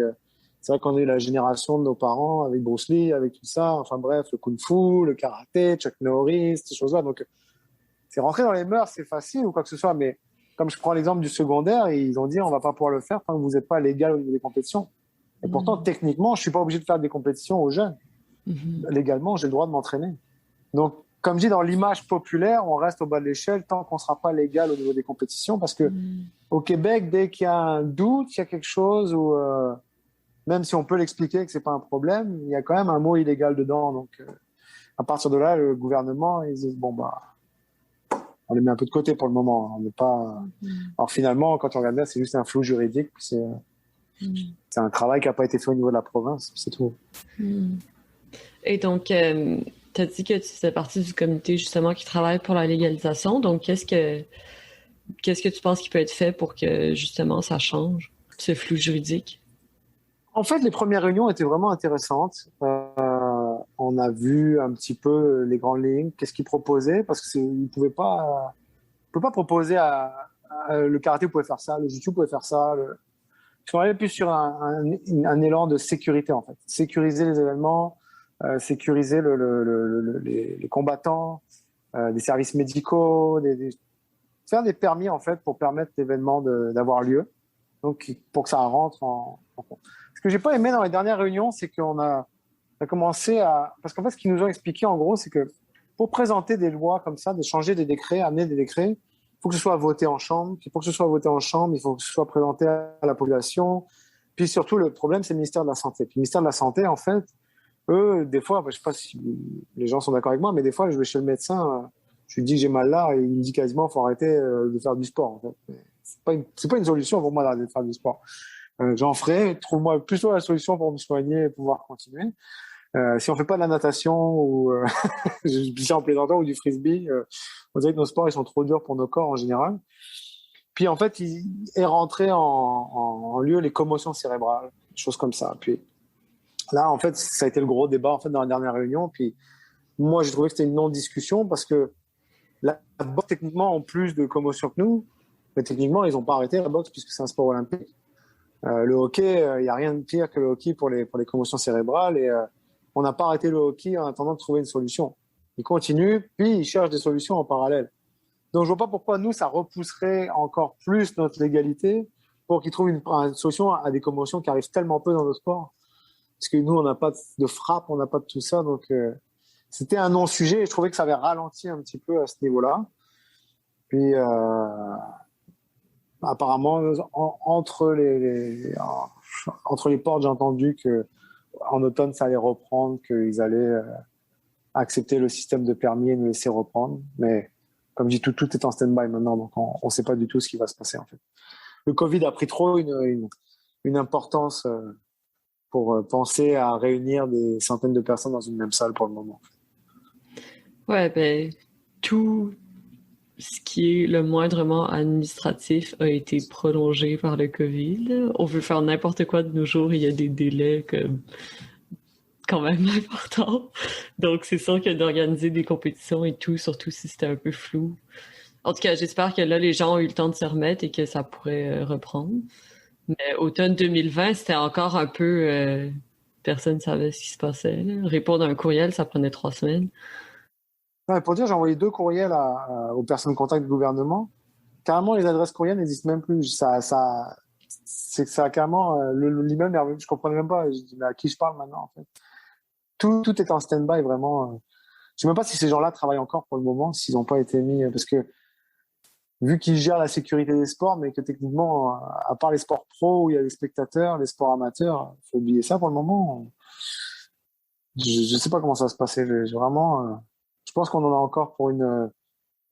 S2: c'est vrai qu'on a eu la génération de nos parents avec Bruce Lee, avec tout ça. Enfin bref, le kung-fu, le karaté, Chuck Norris, ces choses-là. Donc, c'est rentré dans les mœurs, c'est facile ou quoi que ce soit. Mais comme je prends l'exemple du secondaire, ils ont dit on va pas pouvoir le faire tant que vous n'êtes pas légal au niveau des compétitions. Et pourtant,
S1: Mhm.
S2: techniquement, je suis pas obligé de faire des compétitions aux jeunes.
S1: Mhm.
S2: Légalement, j'ai le droit de m'entraîner. Donc, comme je dis, dans l'image populaire, on reste au bas de l'échelle tant qu'on ne sera pas légal au niveau des compétitions. Parce que
S1: Mhm.
S2: au Québec, dès qu'il y a un doute, il y a quelque chose où, même si on peut l'expliquer que c'est pas un problème, il y a quand même un mot illégal dedans. Donc, à partir de là, le gouvernement, ils disent bon bah, on les met un peu de côté pour le moment. On n'est pas.
S1: Mhm.
S2: Alors finalement, quand on regarde bien, c'est juste un flou juridique.
S1: Mhm.
S2: C'est un travail qui n'a pas été fait au niveau de la province, c'est tout.
S1: Mhm. Et donc, tu as dit que tu faisais partie du comité justement qui travaille pour la légalisation. Donc, qu'est-ce que tu penses qui peut être fait pour que justement ça change, ce flou juridique?
S2: En fait, les premières réunions étaient vraiment intéressantes. On a vu un petit peu les grandes lignes, qu'est-ce qu'ils proposaient, parce qu'ils ne pouvaient pas proposer le karaté pouvait faire ça, le jiu-jitsu pouvait faire ça. Ils sont allés plus sur un élan de sécurité, en fait. Sécuriser les événements, sécuriser les combattants, des services médicaux, faire des permis, en fait, pour permettre l'événement d'avoir lieu. Donc, pour que ça rentre en compte. Ce que j'ai pas aimé dans les dernières réunions, c'est on a commencé à, parce qu'en fait, ce qu'ils nous ont expliqué, en gros, c'est que pour présenter des lois comme ça, de changer des décrets, amener des décrets, il faut que ce soit voté en chambre. Puis pour que ce soit voté en chambre, il faut que ce soit présenté à la population. Puis surtout, le problème, c'est le ministère de la Santé. Puis le ministère de la Santé, en fait, eux, des fois, je sais pas si les gens sont d'accord avec moi, mais des fois, je vais chez le médecin, je lui dis que j'ai mal là, et il me dit quasiment, faut arrêter de faire du sport, en fait. C'est pas une solution pour moi d'arrêter de faire du sport. J'en ferai, trouve-moi plutôt la solution pour me soigner et pouvoir continuer. Si on fait pas de la natation ou je dis ça en plaisantant ou du frisbee, on dirait que nos sports ils sont trop durs pour nos corps en général. Puis en fait, il est rentré en lieu les commotions cérébrales, des choses comme ça. Puis là, en fait, ça a été le gros débat en fait dans la dernière réunion. Puis moi, j'ai trouvé que c'était une non-discussion parce que la boxe techniquement ont plus de commotions que nous, mais techniquement ils n'ont pas arrêté la boxe puisque c'est un sport olympique. Le hockey, il n'y a rien de pire que le hockey pour les commotions cérébrales et on n'a pas arrêté le hockey en attendant de trouver une solution. Ils continuent, puis ils cherchent des solutions en parallèle. Donc je vois pas pourquoi nous, ça repousserait encore plus notre légalité pour qu'ils trouvent une solution à des commotions qui arrivent tellement peu dans le sport. Parce que nous, on n'a pas de frappe, on n'a pas de tout ça. Donc c'était un non-sujet et je trouvais que ça avait ralenti un petit peu à ce niveau-là. Puis apparemment, entre les portes, j'ai entendu que en automne, ça allait reprendre, qu'ils allaient accepter le système de permis et nous laisser reprendre. Mais comme je dis, tout est en stand-by maintenant, donc on ne sait pas du tout ce qui va se passer en fait. Le Covid a pris trop une importance pour penser à réunir des centaines de personnes dans une même salle pour le moment.
S1: Ouais, ben, tout ce qui est le moindrement administratif a été prolongé par le COVID. On veut faire n'importe quoi de nos jours, il y a des délais comme quand même important. Donc, c'est sûr que d'organiser des compétitions et tout, surtout si c'était un peu flou. En tout cas, j'espère que là, les gens ont eu le temps de se remettre et que ça pourrait reprendre. Mais automne 2020, c'était encore un peu... personne ne savait ce qui se passait, là. Répondre à un courriel, ça prenait 3 semaines.
S2: Non, mais pour dire, j'ai envoyé 2 courriels aux personnes de contact du gouvernement. Carrément, les adresses courriels n'existent même plus. C'est que ça a carrément, l'email est revenu. Je comprenais même pas. Je dis, mais à qui je parle maintenant, en fait? Tout est en stand-by, vraiment. Je sais même pas si ces gens-là travaillent encore pour le moment, s'ils n'ont pas été mis, parce que vu qu'ils gèrent la sécurité des sports, mais que techniquement, à part les sports pro où il y a des spectateurs, les sports amateurs, faut oublier ça pour le moment. Je sais pas comment ça va se passer. Je pense qu'on en a encore pour une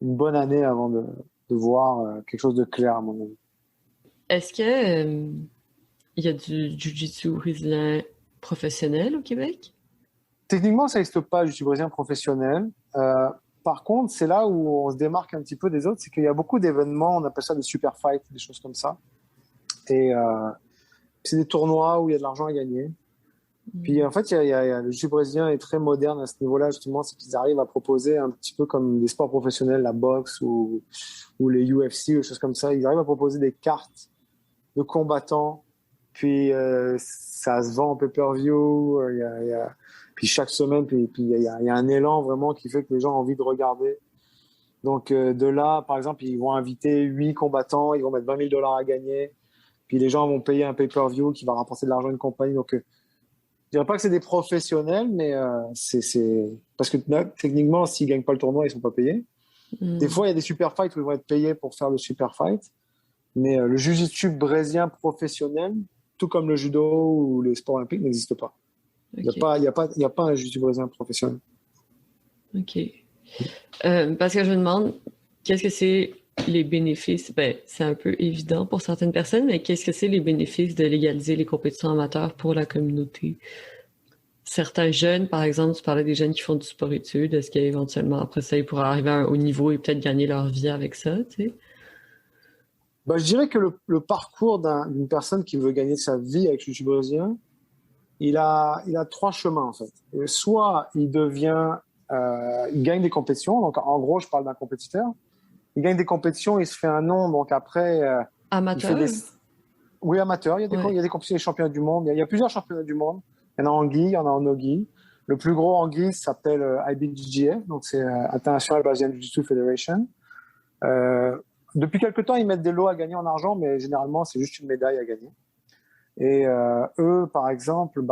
S2: bonne année avant de voir quelque chose de clair, à mon avis.
S1: Est-ce que il y a du jiu-jitsu brésilien professionnel au Québec?
S2: Techniquement, ça n'existe pas, je suis brésilien professionnel. Par contre, c'est là où on se démarque un petit peu des autres, c'est qu'il y a beaucoup d'événements, on appelle ça des super fights, des choses comme ça. Et c'est des tournois où il y a de l'argent à gagner. Puis en fait, le jiu-jitsu brésilien est très moderne à ce niveau-là, justement, c'est qu'ils arrivent à proposer un petit peu comme des sports professionnels, la boxe ou les UFC ou des choses comme ça. Ils arrivent à proposer des cartes de combattants, puis ça se vend en pay-per-view. Puis chaque semaine, puis il y a un élan vraiment qui fait que les gens ont envie de regarder. Donc de là, par exemple, ils vont inviter 8 combattants, ils vont mettre $20,000 à gagner, puis les gens vont payer un pay-per-view qui va rapporter de l'argent à une compagnie. Donc je dirais pas que c'est des professionnels, mais c'est parce que là, techniquement, s'ils gagnent pas le tournoi, ils sont pas payés. Des fois, il y a des super fights où ils vont être payés pour faire le super fight, mais le jiu-jitsu brésilien professionnel, tout comme le judo ou les sports olympiques, n'existe pas. Il n'y a pas un jiu-jitsu brésilien professionnel.
S1: OK. Parce que je me demande, qu'est-ce que c'est les bénéfices? Ben, c'est un peu évident pour certaines personnes, mais qu'est-ce que c'est les bénéfices de légaliser les compétitions amateurs pour la communauté? Certains jeunes, par exemple, tu parlais des jeunes qui font du sport-études, est-ce qu'éventuellement, après ça, ils pourraient arriver à un haut niveau et peut-être gagner leur vie avec ça, tu sais?
S2: Je dirais que le parcours d'une personne qui veut gagner sa vie avec le jiu-jitsu brésilien, il a 3 chemins, en fait. Soit il gagne des compétitions, donc en gros, je parle d'un compétiteur. Il gagne des compétitions, il se fait un nom, donc après...
S1: Amateur?
S2: Oui, amateur. Il y a des compétitions, des championnats du monde. Il y a plusieurs championnats du monde. Il y en a en gi, il y en a en no-gi. Le plus gros en gi s'appelle IBJJF, donc c'est International Brazilian Jiu-Jitsu Federation. Depuis quelques temps, ils mettent des lots à gagner en argent, mais généralement, c'est juste une médaille à gagner. Et eux, par exemple,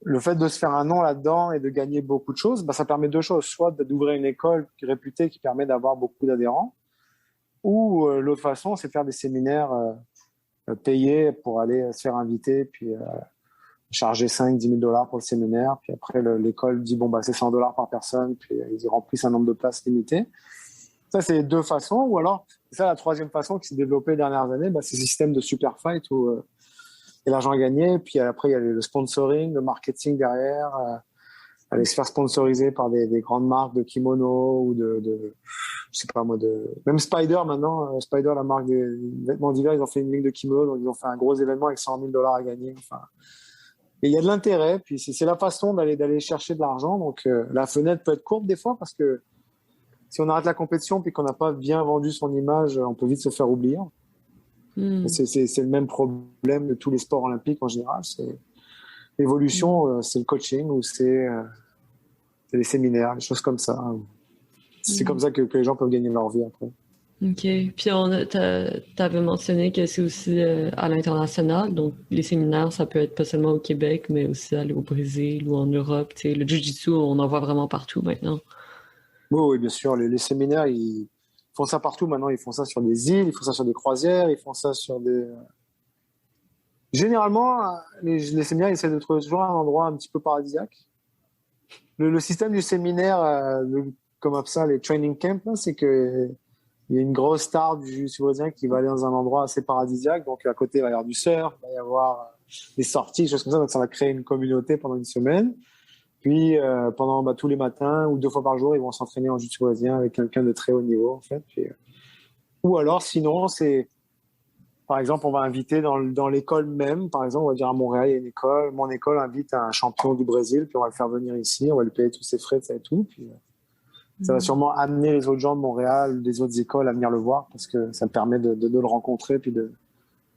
S2: le fait de se faire un nom là-dedans et de gagner beaucoup de choses, ça permet 2 choses. Soit d'ouvrir une école réputée qui permet d'avoir beaucoup d'adhérents, ou l'autre façon, c'est de faire des séminaires payés pour aller se faire inviter, puis charger 5-10 000 $ pour le séminaire. Puis après, l'école dit, c'est $100 par personne, puis ils remplissent un nombre de places limité. Ça, c'est les 2 façons. Ou alors, c'est ça la 3e façon qui s'est développée les dernières années, c'est le système de super fight où il y a l'argent à gagner, puis après, il y a le sponsoring, le marketing derrière, aller se faire sponsoriser par des grandes marques de kimono ou je sais pas moi, même Spider maintenant, Spider, la marque des vêtements d'hiver, ils ont fait une ligne de kimono, donc ils ont fait un gros événement avec $100,000 à gagner. Enfin, et il y a de l'intérêt, puis c'est la façon d'aller chercher de l'argent. Donc la fenêtre peut être courte des fois parce que si on arrête la compétition puis qu'on n'a pas bien vendu son image, on peut vite se faire oublier. C'est le même problème de tous les sports olympiques en général. C'est l'évolution, c'est le coaching ou c'est les séminaires, des choses comme ça. C'est comme ça que les gens peuvent gagner leur vie après.
S1: OK. Puis t'avais mentionné que c'est aussi à l'international, donc les séminaires, ça peut être pas seulement au Québec, mais aussi aller au Brésil ou en Europe. Tu sais, le jiu-jitsu, on en voit vraiment partout maintenant.
S2: Oui, bien sûr. Les séminaires, ils font ça partout maintenant. Ils font ça sur des îles, ils font ça sur des croisières, ils font ça sur des... Généralement, les séminaires, ils essaient de trouver toujours un endroit un petit peu paradisiaque. Le système du séminaire, comme ça, les training camps, c'est que il y a une grosse star du jiu-jitsu brésilien qui va aller dans un endroit assez paradisiaque. Donc, à côté, il va y avoir du surf, il va y avoir des sorties, des choses comme ça. Donc, ça va créer une communauté pendant une semaine. Puis, pendant tous les matins ou 2 fois par jour, ils vont s'entraîner en jiu-jitsu brésilien avec quelqu'un de très haut niveau, en fait. Puis, ou alors, sinon, c'est par exemple, on va inviter dans l'école même, par exemple, on va dire à Montréal, il y a une école, mon école invite un champion du Brésil, puis on va le faire venir ici, on va lui payer tous ses frais, ça et tout. Puis, ça va sûrement amener les autres gens de Montréal, des autres écoles à venir le voir, parce que ça permet de le rencontrer, puis de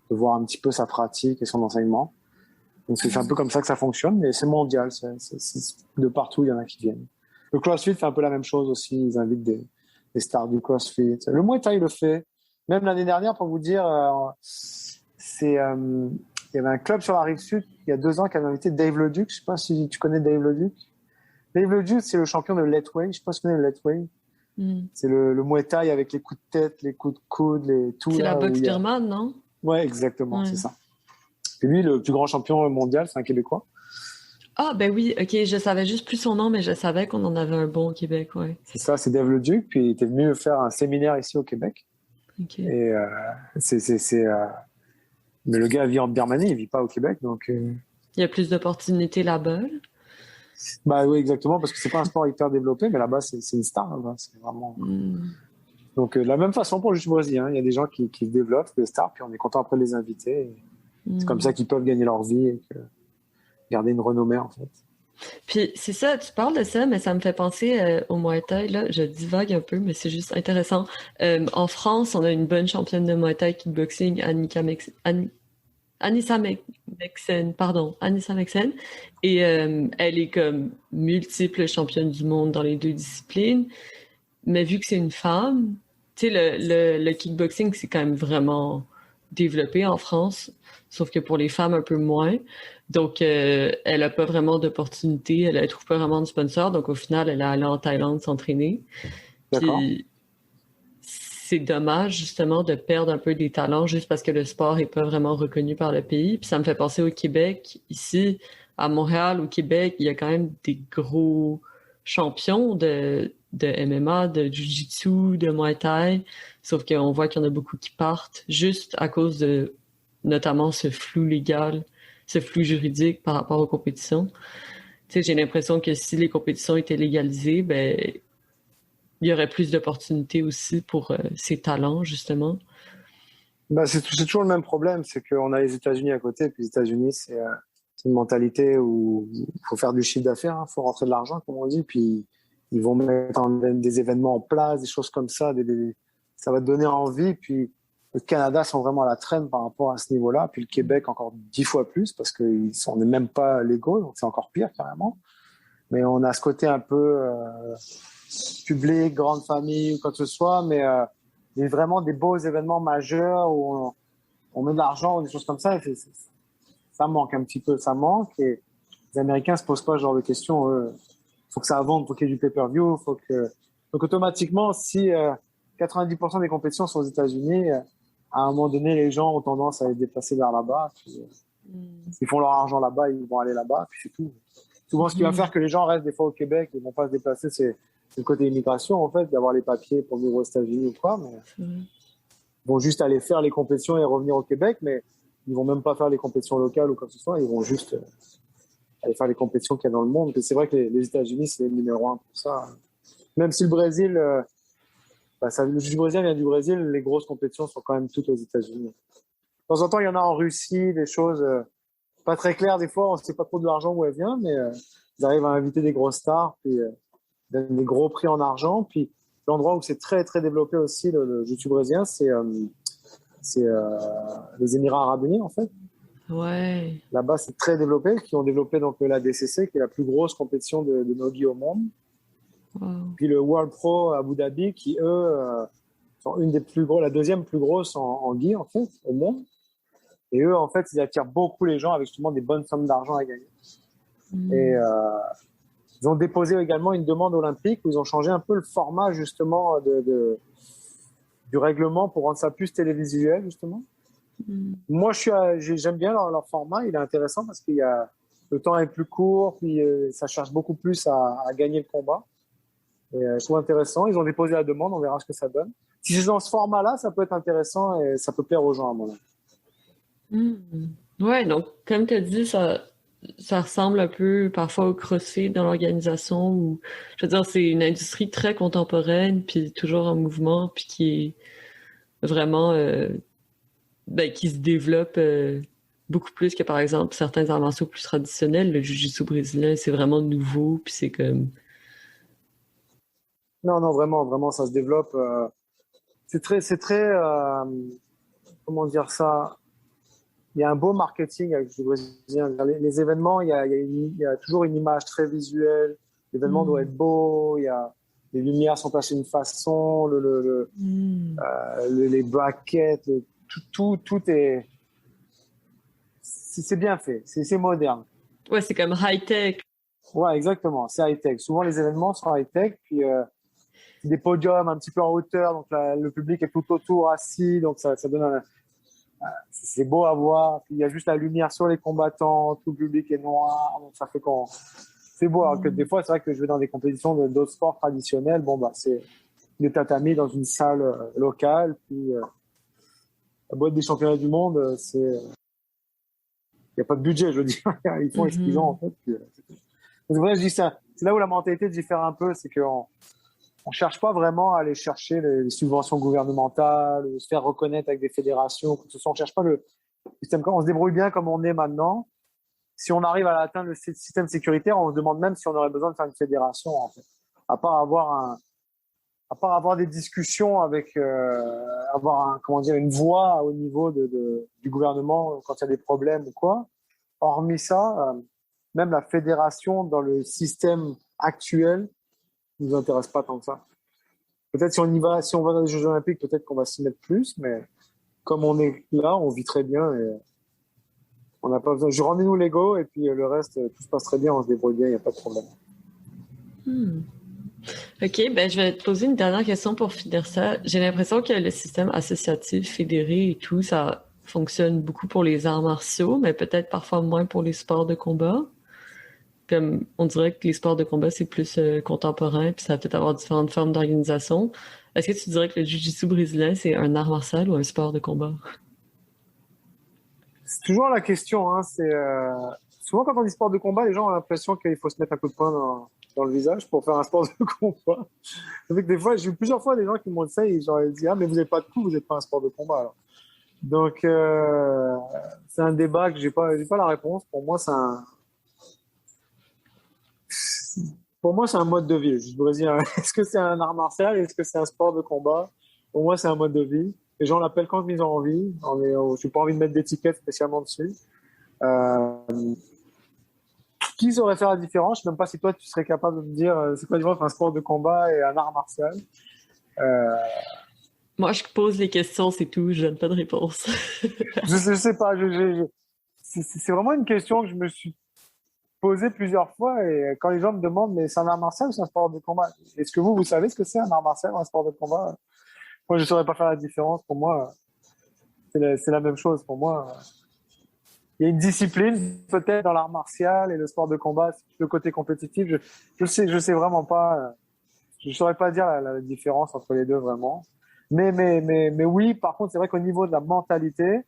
S2: voir un petit peu sa pratique et son enseignement. Donc c'est un peu comme ça que ça fonctionne, mais c'est mondial, de partout, il y en a qui viennent. Le CrossFit fait un peu la même chose aussi, ils invitent des stars du CrossFit. Le Muay Thai le fait. Même l'année dernière, pour vous dire, il y avait un club sur la rive sud, il y a 2 ans, qui avait invité Dave Leduc. Je ne sais pas si tu connais Dave Leduc. Dave Leduc, c'est le champion de Lightweight. Je ne sais pas si tu connais le Lightweight. C'est le Muay Thai avec les coups de tête, les coups de coude, tout.
S1: C'est la boxe birmane, non?
S2: Ouais, exactement, c'est ça. Et lui, le plus grand champion mondial, c'est un Québécois.
S1: Ah, ben oui, ok, je savais juste plus son nom, mais je savais qu'on en avait un bon au Québec, ouais.
S2: C'est ça, c'est Dave Leduc, puis il était venu faire un séminaire ici au Québec.
S1: Ok.
S2: Et mais le gars vit en Birmanie, il vit pas au Québec, donc.
S1: Il y a plus d'opportunités là-bas.
S2: Bah oui, exactement, parce que c'est pas un sport hyper développé, mais là-bas c'est une star, là-bas. C'est vraiment. Donc de la même façon pour le jiu brésilien, il y a des gens qui se développent, des stars, puis on est content après de les inviter. C'est comme ça qu'ils peuvent gagner leur vie et garder une renommée en fait.
S1: Puis c'est ça, tu parles de ça, mais ça me fait penser au Muay Thai. Là, je divague un peu, mais c'est juste intéressant. En France, on a une bonne championne de Muay Thai kickboxing, Anissa Meksen. Et elle est comme multiple championne du monde dans les 2 disciplines. Mais vu que c'est une femme, tu sais, le kickboxing, c'est quand même vraiment développé en France, sauf que pour les femmes, un peu moins. Donc, elle n'a pas vraiment d'opportunité, elle ne trouve pas vraiment de sponsor. Donc, au final, elle est allée en Thaïlande s'entraîner.
S2: D'accord.
S1: Puis, c'est dommage, justement, de perdre un peu des talents juste parce que le sport n'est pas vraiment reconnu par le pays. Puis, ça me fait penser au Québec. Ici, à Montréal, au Québec, il y a quand même des gros champions de MMA, de Jiu-Jitsu, de Muay Thai. Sauf qu'on voit qu'il y en a beaucoup qui partent juste à cause de, notamment, ce flou légal, ce flou juridique par rapport aux compétitions. Tu sais, j'ai l'impression que si les compétitions étaient légalisées, ben, il y aurait plus d'opportunités aussi pour ces talents, justement.
S2: Bah, c'est toujours le même problème, c'est qu'on a les États-Unis à côté, puis les États-Unis, c'est une mentalité où il faut faire du chiffre d'affaires, il faut rentrer de l'argent, comme on dit, puis ils vont mettre des événements en place, des choses comme ça, ça va te donner envie, puis le Canada sont vraiment à la traîne par rapport à ce niveau-là, puis le Québec encore 10 fois plus, parce qu'on n'est même pas légaux, donc c'est encore pire carrément. Mais on a ce côté un peu public, grande famille ou quoi que ce soit, mais il y a vraiment des beaux événements majeurs où on met de l'argent ou des choses comme ça, et ça manque un petit peu, ça manque, et les Américains se posent pas ce genre de questions. Il faut que ça vende, il faut qu'il y ait du pay-per-view, donc automatiquement, si 90% des compétitions sont aux États-Unis, à un moment donné, les gens ont tendance à les déplacer vers là-bas. Ils font leur argent là-bas, ils vont aller là-bas, puis c'est tout. Souvent, ce qui va faire que les gens restent des fois au Québec, ils vont pas se déplacer, c'est le côté immigration, en fait, d'avoir les papiers pour vivre aux États-Unis ou quoi. Mais ils vont juste aller faire les compétitions et revenir au Québec, mais ils vont même pas faire les compétitions locales ou quoi que ce soit. Ils vont juste aller faire les compétitions qu'il y a dans le monde. Et c'est vrai que les États-Unis, c'est le numéro 1 pour ça. Même si le Brésil, le jiu-brésilien vient du Brésil, les grosses compétitions sont quand même toutes aux États-Unis. De temps en temps, il y en a en Russie, des choses pas très claires des fois, on ne sait pas trop de l'argent où elle vient, mais ils arrivent à inviter des grosses stars, puis donnent des gros prix en argent. Puis l'endroit où c'est très très développé aussi le jiu-jitsu brésilien, c'est les Émirats Arabes Unis en fait.
S1: Ouais.
S2: Là-bas, c'est très développé, qui ont développé donc la DCC, qui est la plus grosse compétition de no-gi au monde. Wow. Puis le World Pro Abu Dhabi, qui eux sont une des plus grosses, la deuxième plus grosse en gi en fait au monde. Et eux, en fait, ils attirent beaucoup les gens avec justement des bonnes sommes d'argent à gagner. Et ils ont déposé également une demande olympique où ils ont changé un peu le format justement du règlement pour rendre ça plus télévisuel justement. Moi, j'aime bien leur format. Il est intéressant parce qu'il y a le temps est plus court, puis ça cherche beaucoup plus à gagner le combat. Et je trouve intéressant. Ils ont déposé la demande, on verra ce que ça donne. Si c'est dans ce format-là, ça peut être intéressant et ça peut plaire aux gens à mon avis.
S1: Ouais, donc comme tu as dit, ça ressemble un peu parfois au CrossFit dans l'organisation où, je veux dire, c'est une industrie très contemporaine, puis toujours en mouvement, puis qui est vraiment qui se développe beaucoup plus que, par exemple, certains arts martiaux plus traditionnels. Le jiu-jitsu brésilien, c'est vraiment nouveau, puis c'est comme...
S2: Non, non, vraiment, vraiment, ça se développe. Comment dire ça? Il y a un beau marketing avec le brésilien. Les événements, il y a toujours une image très visuelle. L'événement doit être beau. Les lumières sont placées d'une façon. Les brackets, tout est. C'est bien fait. C'est moderne.
S1: Ouais, c'est comme high-tech.
S2: Ouais, exactement. C'est high-tech. Souvent, les événements sont high-tech. Puis, des podiums un petit peu en hauteur. Donc, le public est tout autour assis. Donc, ça donne c'est beau à voir. Puis, il y a juste la lumière sur les combattants. Tout le public est noir. Donc, ça fait qu'on. C'est beau. Alors que des fois, c'est vrai que je vais dans des compétitions d'autres sports traditionnels. Bon, c'est des tatamis dans une salle locale. Puis, la boîte des championnats du monde, il n'y a pas de budget, je veux dire. Ils font ce qu'ils ont, en fait. Puis, c'est vrai, je dis ça. C'est là où la mentalité diffère un peu. C'est qu'on ne cherche pas vraiment à aller chercher les subventions gouvernementales, se faire reconnaître avec des fédérations. On ne cherche pas le système. On se débrouille bien comme on est maintenant. Si on arrive à atteindre le système sécuritaire, on se demande même si on aurait besoin de faire une fédération, en fait. À part avoir des discussions avec, une voix au niveau du gouvernement quand il y a des problèmes ou quoi. Hormis ça, même la fédération dans le système actuel ne nous intéresse pas tant que ça. Peut-être si on va dans les Jeux Olympiques, peut-être qu'on va s'y mettre plus, mais comme on est là, on vit très bien et on n'a pas besoin. Je rendez-nous l'ego et puis le reste, tout se passe très bien, on se débrouille bien, il n'y a pas de problème.
S1: OK, je vais te poser une dernière question pour finir ça. J'ai l'impression que le système associatif, fédéré et tout, ça fonctionne beaucoup pour les arts martiaux, mais peut-être parfois moins pour les sports de combat. Comme on dirait que les sports de combat, c'est plus contemporain, puis ça va peut-être avoir différentes formes d'organisation. Est-ce que tu dirais que le jiu-jitsu brésilien, c'est un art martial ou un sport de combat?
S2: C'est toujours la question. Hein, souvent, quand on dit sport de combat, les gens ont l'impression qu'il faut se mettre un coup de poing dans le visage pour faire un sport de combat. Avec des fois, j'ai eu plusieurs fois des gens qui m'ont dit ça et j'aurais dit « Ah, mais vous n'avez pas de coups, vous n'êtes pas un sport de combat. » alors. Donc, c'est un débat que j'ai pas la réponse. Pour moi, c'est un mode de vie. Je voudrais dire, est-ce que c'est un art martial? Est-ce que c'est un sport de combat? Pour moi, c'est un mode de vie. Les gens l'appellent quand ils ont envie. Je n'ai pas envie de mettre d'étiquette spécialement dessus. Qui saurait faire la différence? Je ne sais même pas si toi, tu serais capable de me dire c'est quoi la différence entre un sport de combat et un art martial.
S1: Moi, je pose les questions, c'est tout. Je donne pas de réponse.
S2: Je sais pas. C'est vraiment une question que je me suis posée plusieurs fois. Et quand les gens me demandent, mais c'est un art martial ou c'est un sport de combat? Est-ce que vous savez ce que c'est un art martial ou un sport de combat? Moi, je ne saurais pas faire la différence. Pour moi, c'est la même chose. Pour moi, il y a une discipline peut-être dans l'art martial et le sport de combat, le côté compétitif. Je sais vraiment pas. Je ne saurais pas dire la différence entre les deux vraiment. Mais oui, par contre, c'est vrai qu'au niveau de la mentalité,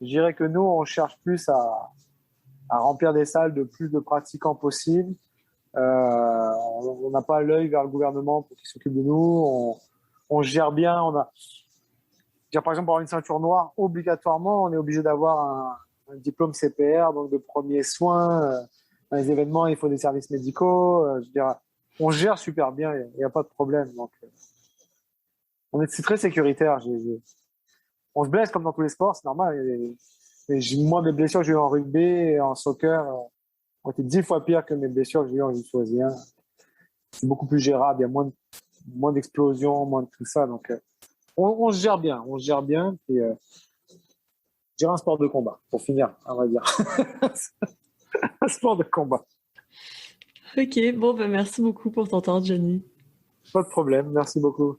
S2: je dirais que nous, on cherche plus à remplir des salles de plus de pratiquants possible. On n'a pas l'œil vers le gouvernement pour qu'il s'occupe de nous. On gère bien. Par exemple, pour avoir une ceinture noire, obligatoirement, on est obligé d'avoir un diplôme CPR, donc de premiers soins. Dans les événements, il faut des services médicaux. Je dirais, on gère super bien, il n'y a pas de problème. Donc, c'est très sécuritaire. On se blesse comme dans tous les sports, c'est normal. Moi, mes blessures que j'ai eues en rugby et en soccer ont été 10 fois pires que mes blessures que j'ai eues en jiu-jitsu. C'est beaucoup plus gérable, il y a moins d'explosions, moins de tout ça. Donc, on se gère bien. Puis, je dirais un sport de combat, pour finir, on va dire. Un sport de combat.
S1: OK, merci beaucoup pour ton temps, Johnny.
S2: Pas de problème, merci beaucoup.